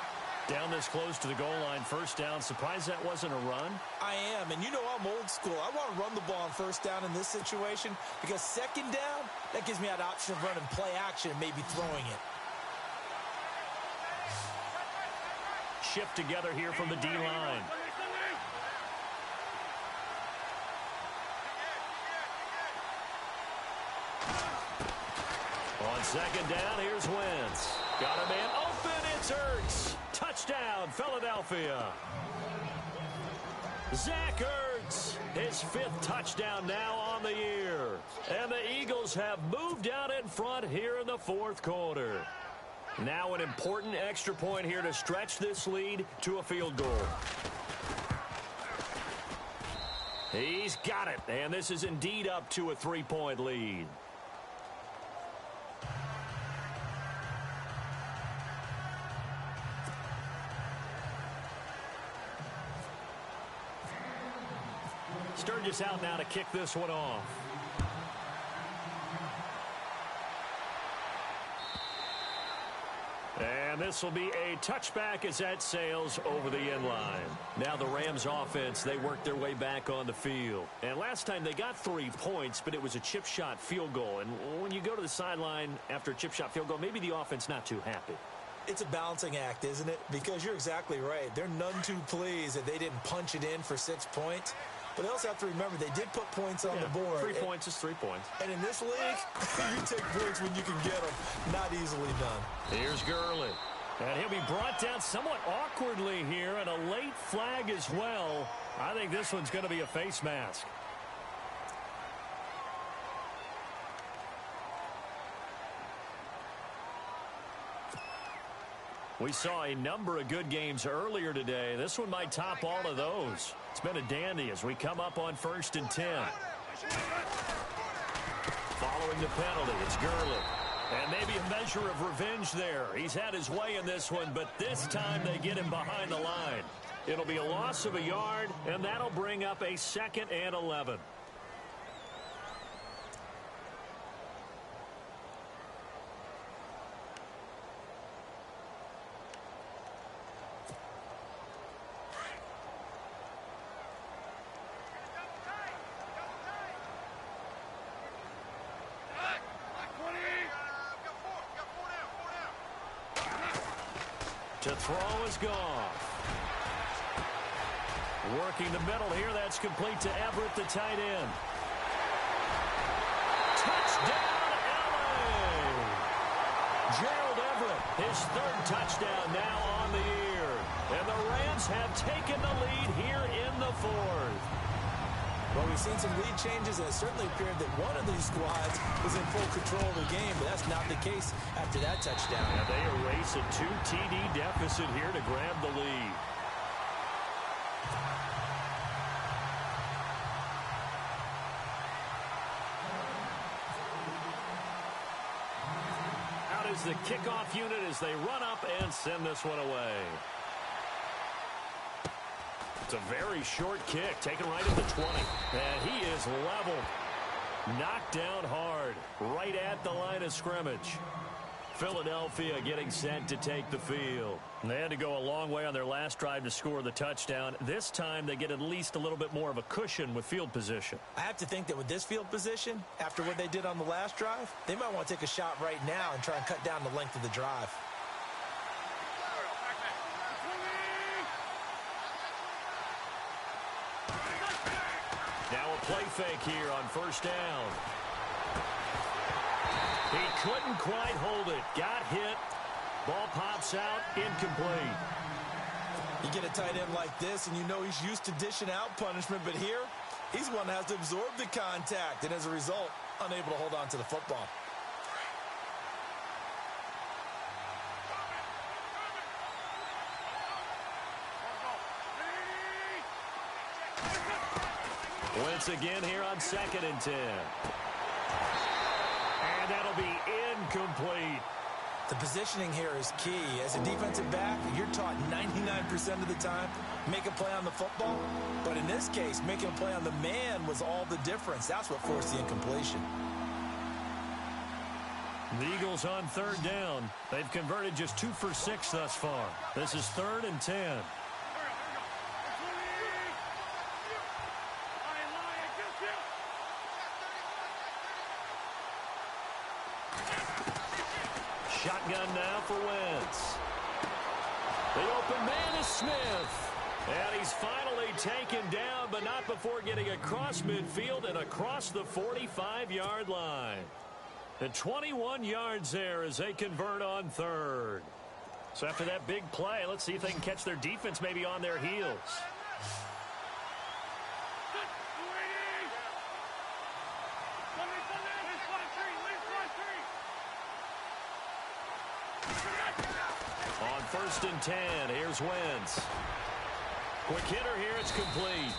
Down this close to the goal line, 1st down. Surprised that wasn't a run? I am, and you know I'm old school. I want to run the ball on 1st down in this situation because 2nd down, that gives me that option of running play action and maybe throwing it. Shift together here from the D-line. On 2nd down, here's Wentz. Got a man open. open. It's Ertz. Touchdown, Philadelphia. Zach Ertz, his 5th touchdown now on the year. And the Eagles have moved out in front here in the 4th quarter. Now an important extra point here to stretch this lead to a field goal. He's got it, and this is indeed up to a 3-point lead. Sturgis out now to kick this one off. And this will be a touchback as that sails over the end line. Now the Rams offense, they worked their way back on the field. And last time they got 3 points, but it was a chip shot field goal. And when you go to the sideline after a chip shot field goal, maybe the offense not too happy. It's a balancing act, isn't it? Because you're exactly right. They're none too pleased that they didn't punch it in for 6 points. But they also have to remember they did put points on the board. 3 points is 3 points. And in this league, you take points when you can get them. Not easily done. Here's Gurley. And he'll be brought down somewhat awkwardly here, and a late flag as well. I think this one's going to be a face mask. We saw a number of good games earlier today. This one might top all of those. It's been a dandy as we come up on 1st and 10. Following the penalty, it's Gurley. And maybe a measure of revenge there. He's had his way in this one, but this time they get him behind the line. It'll be a loss of a yard, and that'll bring up a 2nd and 11. To throw is Goff. Working the middle here. That's complete to Everett, the tight end. Touchdown, LA! Gerald Everett, his 3rd touchdown now on the year. And the Rams have taken the lead here in the 4th. Well, we've seen some lead changes, and it certainly appeared that one of these squads was in full control of the game, but that's not the case after that touchdown. Yeah, they erase a 2 TD deficit here to grab the lead. Out is the kickoff unit as they run up and send this one away. It's a very short kick, taken right at the 20. And he is leveled. Knocked down hard, right at the line of scrimmage. Philadelphia getting set to take the field. And they had to go a long way on their last drive to score the touchdown. This time they get at least a little bit more of a cushion with field position. I have to think that with this field position, after what they did on the last drive, they might want to take a shot right now and try and cut down the length of the drive. Now a play fake here on 1st down. He couldn't quite hold it. Got hit. Ball pops out. Incomplete. You get a tight end like this, and you know he's used to dishing out punishment, but here, he's one that has to absorb the contact, and as a result, unable to hold on to the football. Once again here on 2nd and 10. And that'll be incomplete. The positioning here is key. As a defensive back, you're taught 99% of the time, make a play on the football. But in this case, making a play on the man was all the difference. That's what forced the incompletion. The Eagles on 3rd down. They've converted just 2 for 6 thus far. This is 3rd and 10. Shotgun now for Wentz. The open man is Smith. And he's finally taken down, but not before getting across midfield and across the 45-yard line. And 21 yards there as they convert on 3rd. So after that big play, let's see if they can catch their defense maybe on their heels. On 1st and 10, here's Wentz. Quick hitter here, it's complete.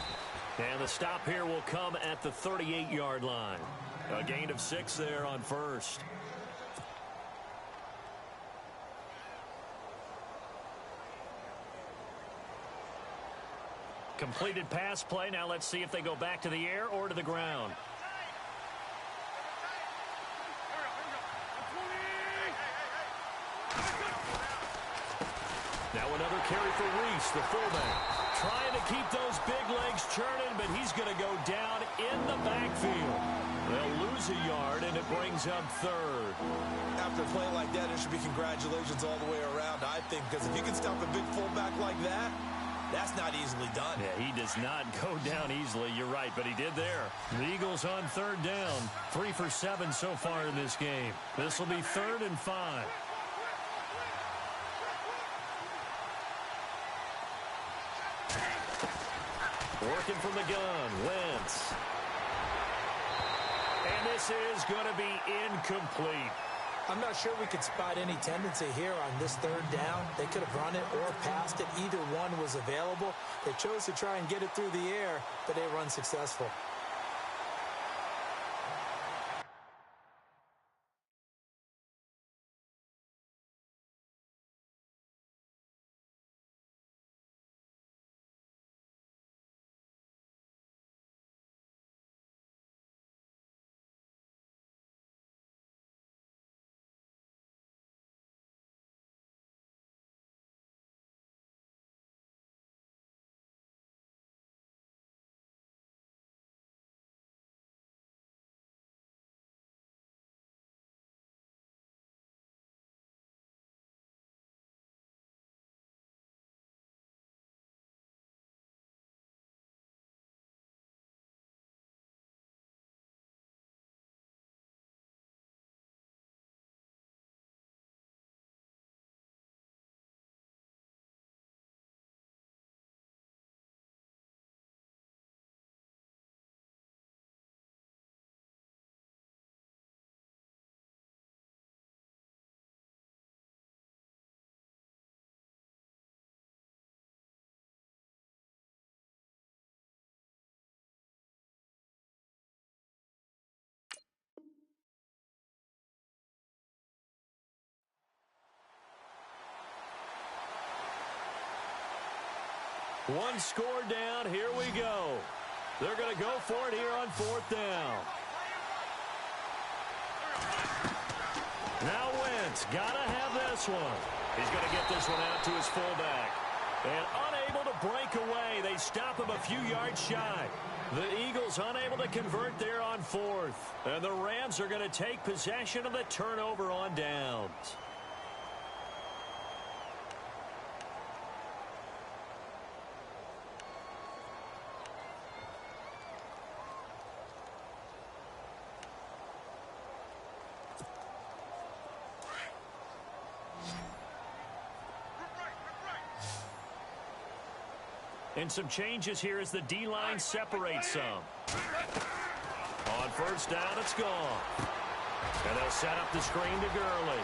And the stop here will come at the 38-yard line. A gain of 6 there on 1st. Completed pass play. Now let's see if they go back to the air or to the ground. Now another carry for Reese, the fullback. Trying to keep those big legs churning, but he's going to go down in the backfield. They'll lose a yard, and it brings up 3rd. After a play like that, it should be congratulations all the way around, I think, because if you can stop a big fullback like that, that's not easily done. Yeah, he does not go down easily. You're right, but he did there. The Eagles on 3rd down. 3 for 7 so far in this game. This will be 3rd and 5. Working from the gun, Wentz. And this is going to be incomplete. I'm not sure we could spot any tendency here on this 3rd down. They could have run it or passed it. Either one was available. They chose to try and get it through the air, but they were unsuccessful. One score down. Here we go. They're going to go for it here on 4th down. Now Wentz. Got to have this one. He's going to get this one out to his fullback. And unable to break away. They stop him a few yards shy. The Eagles unable to convert there on 4th. And the Rams are going to take possession of the turnover on downs. And some changes here as the D-line separates some. On 1st down, it's gone. And they'll set up the screen to Gurley.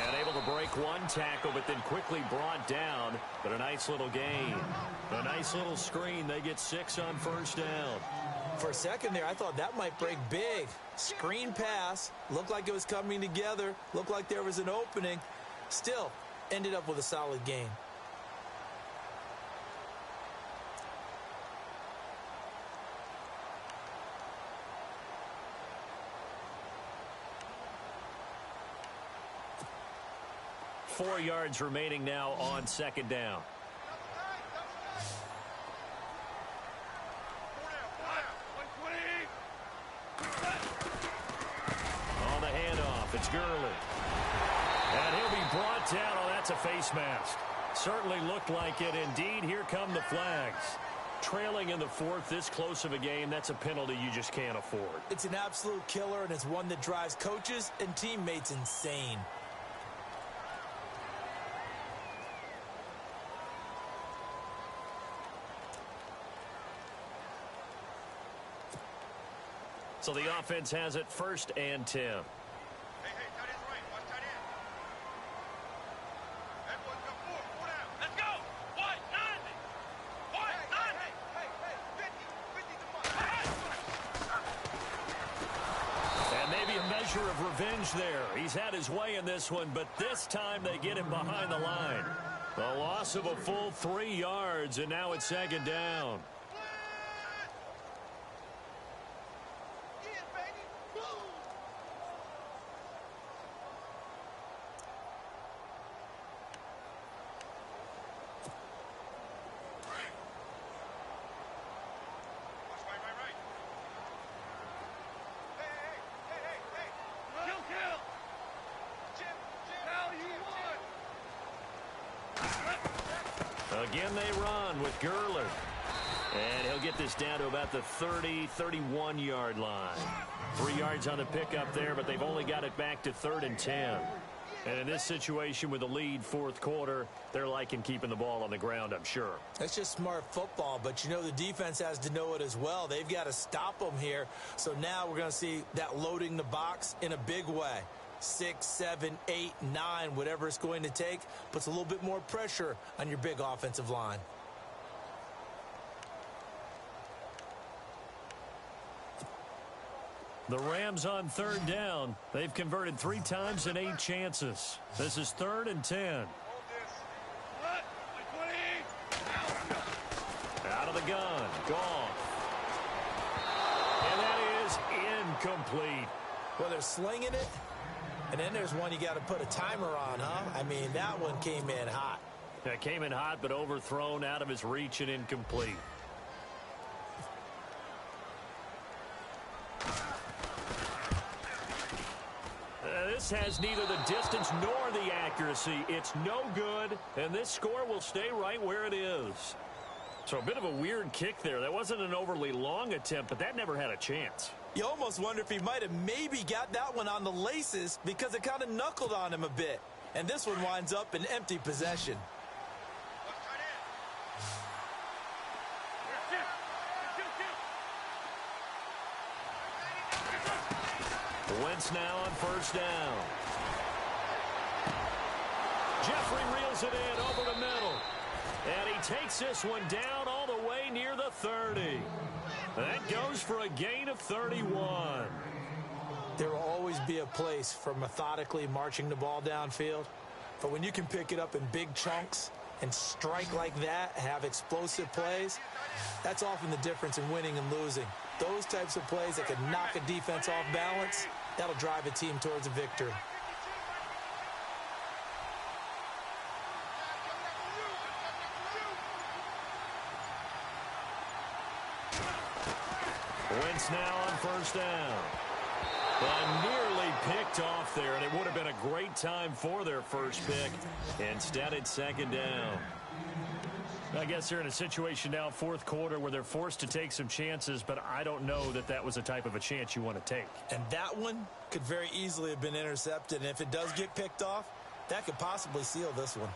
And able to break one tackle, but then quickly brought down. But a nice little gain. A nice little screen. They get 6 on 1st down. For a second there, I thought that might break big. Screen pass. Looked like it was coming together. Looked like there was an opening. Still, ended up with a solid gain. Four yards remaining now on 2nd down. On the handoff, it's Gurley. And he'll be brought down. Oh, that's a face mask. Certainly looked like it. Indeed, here come the flags. Trailing in the 4th, this close of a game, that's a penalty you just can't afford. It's an absolute killer, and it's one that drives coaches and teammates insane. So the offense has it 1st and 10. Hey, tight end's right. Watch tight end. That boy's got 4 down. Let's go. What? 90. What? 90. Hey, 50 the money. And maybe a measure of revenge there. He's had his way in this one, but this time they get him behind the line. A loss of a full 3 yards, and now it's 2nd down. Again, they run with Gurley. And he'll get this down to about the 30, 31-yard line. 3 yards on the pickup there, but they've only got it back to 3rd and 10. And in this situation with a lead 4th quarter, they're liking keeping the ball on the ground, I'm sure. That's just smart football, but you know the defense has to know it as well. They've got to stop them here. So now we're going to see that loading the box in a big way. 6, 7, 8, 9, whatever it's going to take, puts a little bit more pressure on your big offensive line. The Rams on 3rd down. They've converted 3 times in 8 chances. This is 3rd and 10. Out of the gun. Gone. And that is incomplete. Well, they're slinging it. And then there's one you got to put a timer on, huh? I mean, that one came in hot. That came in hot, but overthrown, out of his reach, and incomplete. This has neither the distance nor the accuracy. It's no good, and this score will stay right where it is. So a bit of a weird kick there. That wasn't an overly long attempt, but that never had a chance. You almost wonder if he might have maybe got that one on the laces because it kind of knuckled on him a bit. And this one winds up in empty possession. Wentz now on 1st down. Jeffrey reels it in over the middle. And he takes this one down all the way near the 30. That goes for a gain of 31. There will always be a place for methodically marching the ball downfield. But when you can pick it up in big chunks and strike like that, have explosive plays, that's often the difference in winning and losing. Those types of plays that can knock a defense off balance, that'll drive a team towards a victory. Wentz now on 1st down. But nearly picked off there, and it would have been a great time for their first pick. Instead, it's 2nd down. I guess they're in a situation now, 4th quarter, where they're forced to take some chances, but I don't know that that was the type of a chance you want to take. And that one could very easily have been intercepted, and if it does get picked off, that could possibly seal this one.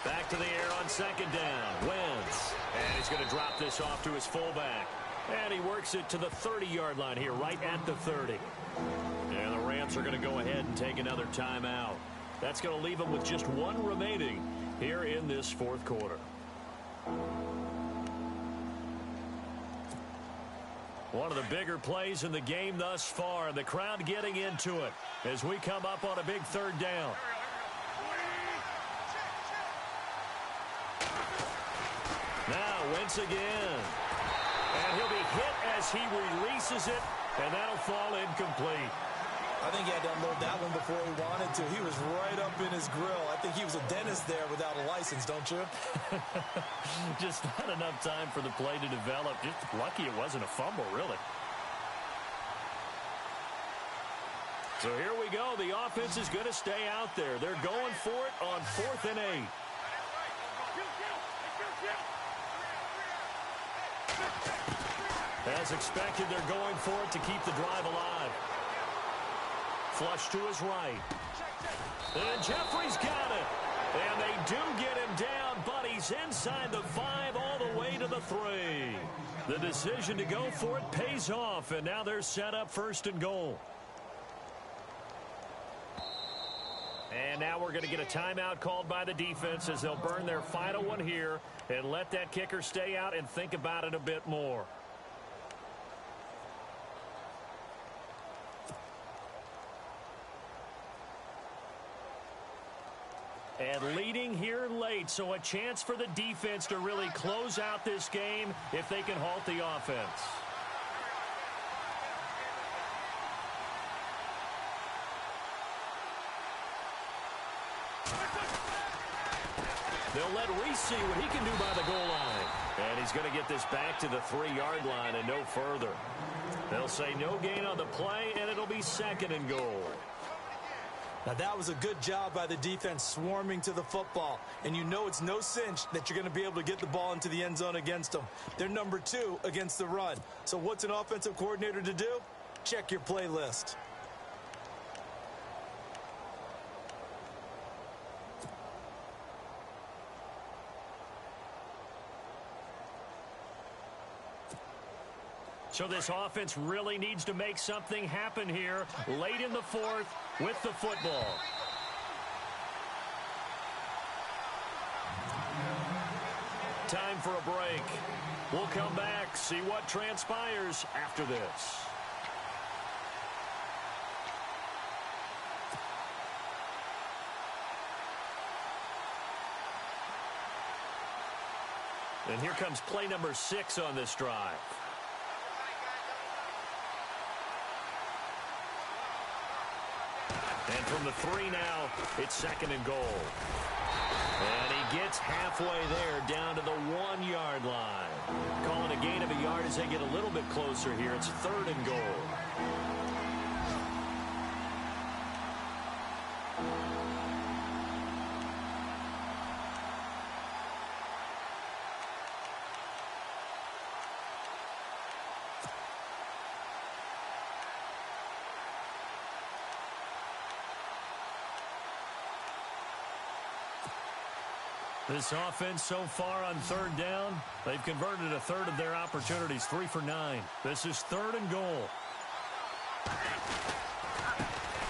Back to the air on 2nd down. Wentz. And he's going to drop this off to his fullback. And he works it to the 30-yard line here, right at the 30. And the Rams are going to go ahead and take another timeout. That's going to leave them with just 1 remaining here in this 4th quarter. One of the bigger plays in the game thus far, and the crowd getting into it as we come up on a big 3rd down. Now Wentz again. And he'll be hit as he releases it, and that'll fall incomplete. I think he had to unload that one before he wanted to. He was right up in his grill. I think he was a dentist there without a license, don't you? Just not enough time for the play to develop. Just lucky it wasn't a fumble, really. So here we go. The offense is going to stay out there. They're going for it on 4th and 8. As expected, they're going for it to keep the drive alive. Flush to his right. And Jeffrey's got it. It's inside the 5 all the way to the 3. The decision to go for it pays off, and now they're set up 1st and goal. And now we're going to get a timeout called by the defense as they'll burn their final one here and let that kicker stay out and think about it a bit more. And leading here late, so a chance for the defense to really close out this game if they can halt the offense. They'll let Reese see what he can do by the goal line. And he's going to get this back to the 3-yard line and no further. They'll say no gain on the play, and it'll be 2nd and goal. Now, that was a good job by the defense swarming to the football. And you know it's no cinch that you're going to be able to get the ball into the end zone against them. They're number 2 against the run. So what's an offensive coordinator to do? Check your playlist. So this offense really needs to make something happen here late in the 4th with the football. Time for a break. We'll come back, see what transpires after this. And here comes play number 6 on this drive. And from the 3 now, it's 2nd and goal. And he gets halfway there down to the 1-yard line. Calling a gain of a yard as they get a little bit closer here. It's 3rd and goal. This offense so far on 3rd down, they've converted a third of their opportunities, 3 for 9. This is 3rd and goal.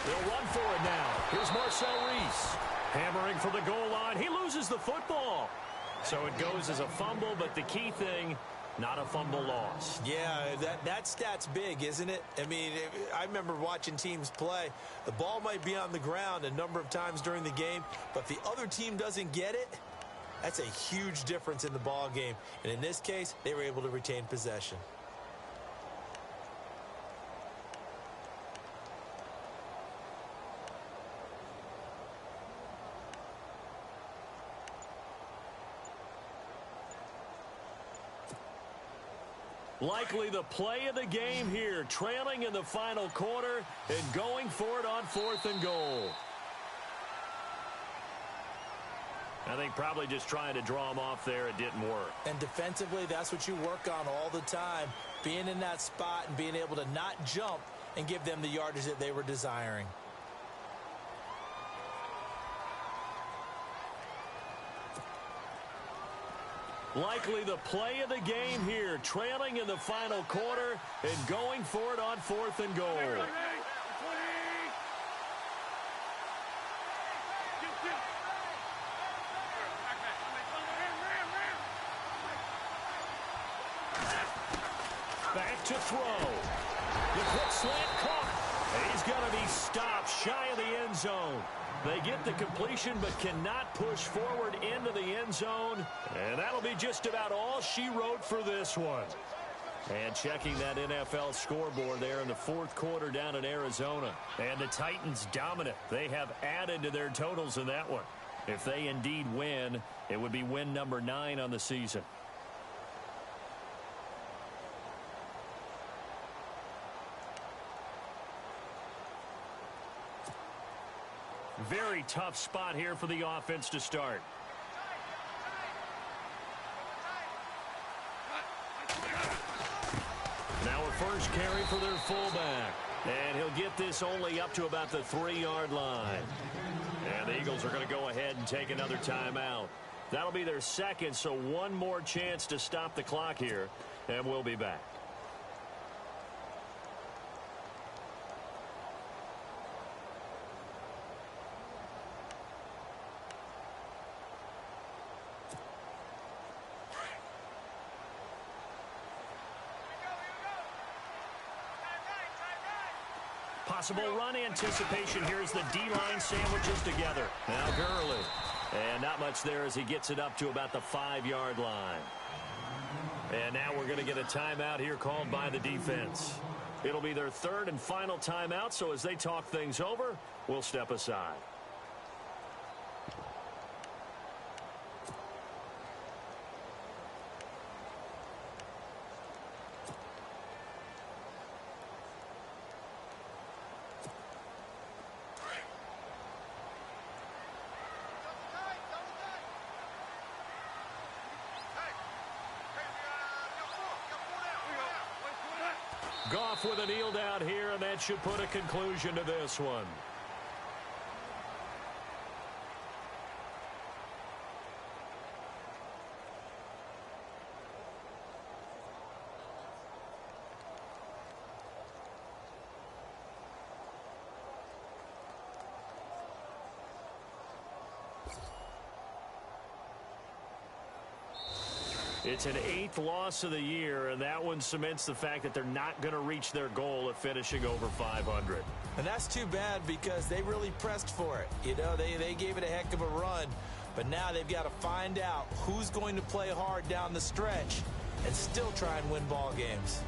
They'll run for it now. Here's Marcel Reese. Hammering for the goal line. He loses the football. So it goes as a fumble, but the key thing, not a fumble loss. Yeah, that stat's big, isn't it? I mean, I remember watching teams play. The ball might be on the ground a number of times during the game, but if the other team doesn't get it, that's a huge difference in the ball game. And in this case, they were able to retain possession. Likely the play of the game here, trailing in the final quarter and going for it on 4th and goal. I think probably just trying to draw him off there. It didn't work. And defensively, that's what you work on all the time. Being in that spot and being able to not jump and give them the yardage that they were desiring. Likely the play of the game here, trailing in the final quarter and going for it on 4th and goal. Back to throw. The quick slant caught. He's going to be stopped shy of the end zone. They get the completion but cannot push forward into the end zone. And that'll be just about all she wrote for this one. And checking that NFL scoreboard there in the 4th quarter down in Arizona. And the Titans dominant. They have added to their totals in that one. If they indeed win, it would be win number 9 on the season. Very tough spot here for the offense to start. Now a first carry for their fullback. And he'll get this only up to about the 3-yard line. And the Eagles are going to go ahead and take another timeout. That'll be their second, so one more chance to stop the clock here, and we'll be back. Possible run anticipation here as the D-line sandwiches together. Now Gurley. And not much there as he gets it up to about the 5-yard line. And now we're going to get a timeout here called by the defense. It'll be their third and final timeout, so as they talk things over, we'll step aside. Goff with a kneel down here, and that should put a conclusion to this one. It's an 8th loss of the year, and that one cements the fact that they're not going to reach their goal of finishing over 500. And that's too bad because they really pressed for it. You know, they gave it a heck of a run, but now they've got to find out who's going to play hard down the stretch and still try and win ball games.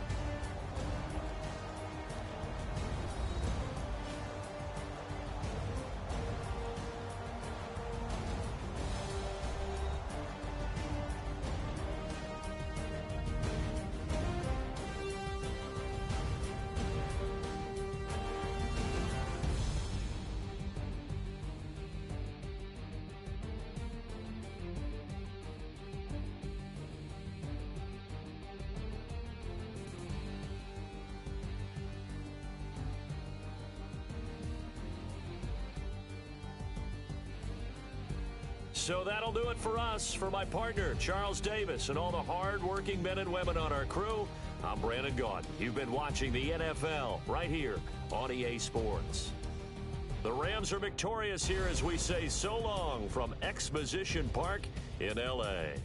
So that'll do it for us. For my partner, Charles Davis, and all the hard-working men and women on our crew, I'm Brandon Gaudin. You've been watching the NFL right here on EA Sports. The Rams are victorious here as we say so long from Exposition Park in L.A.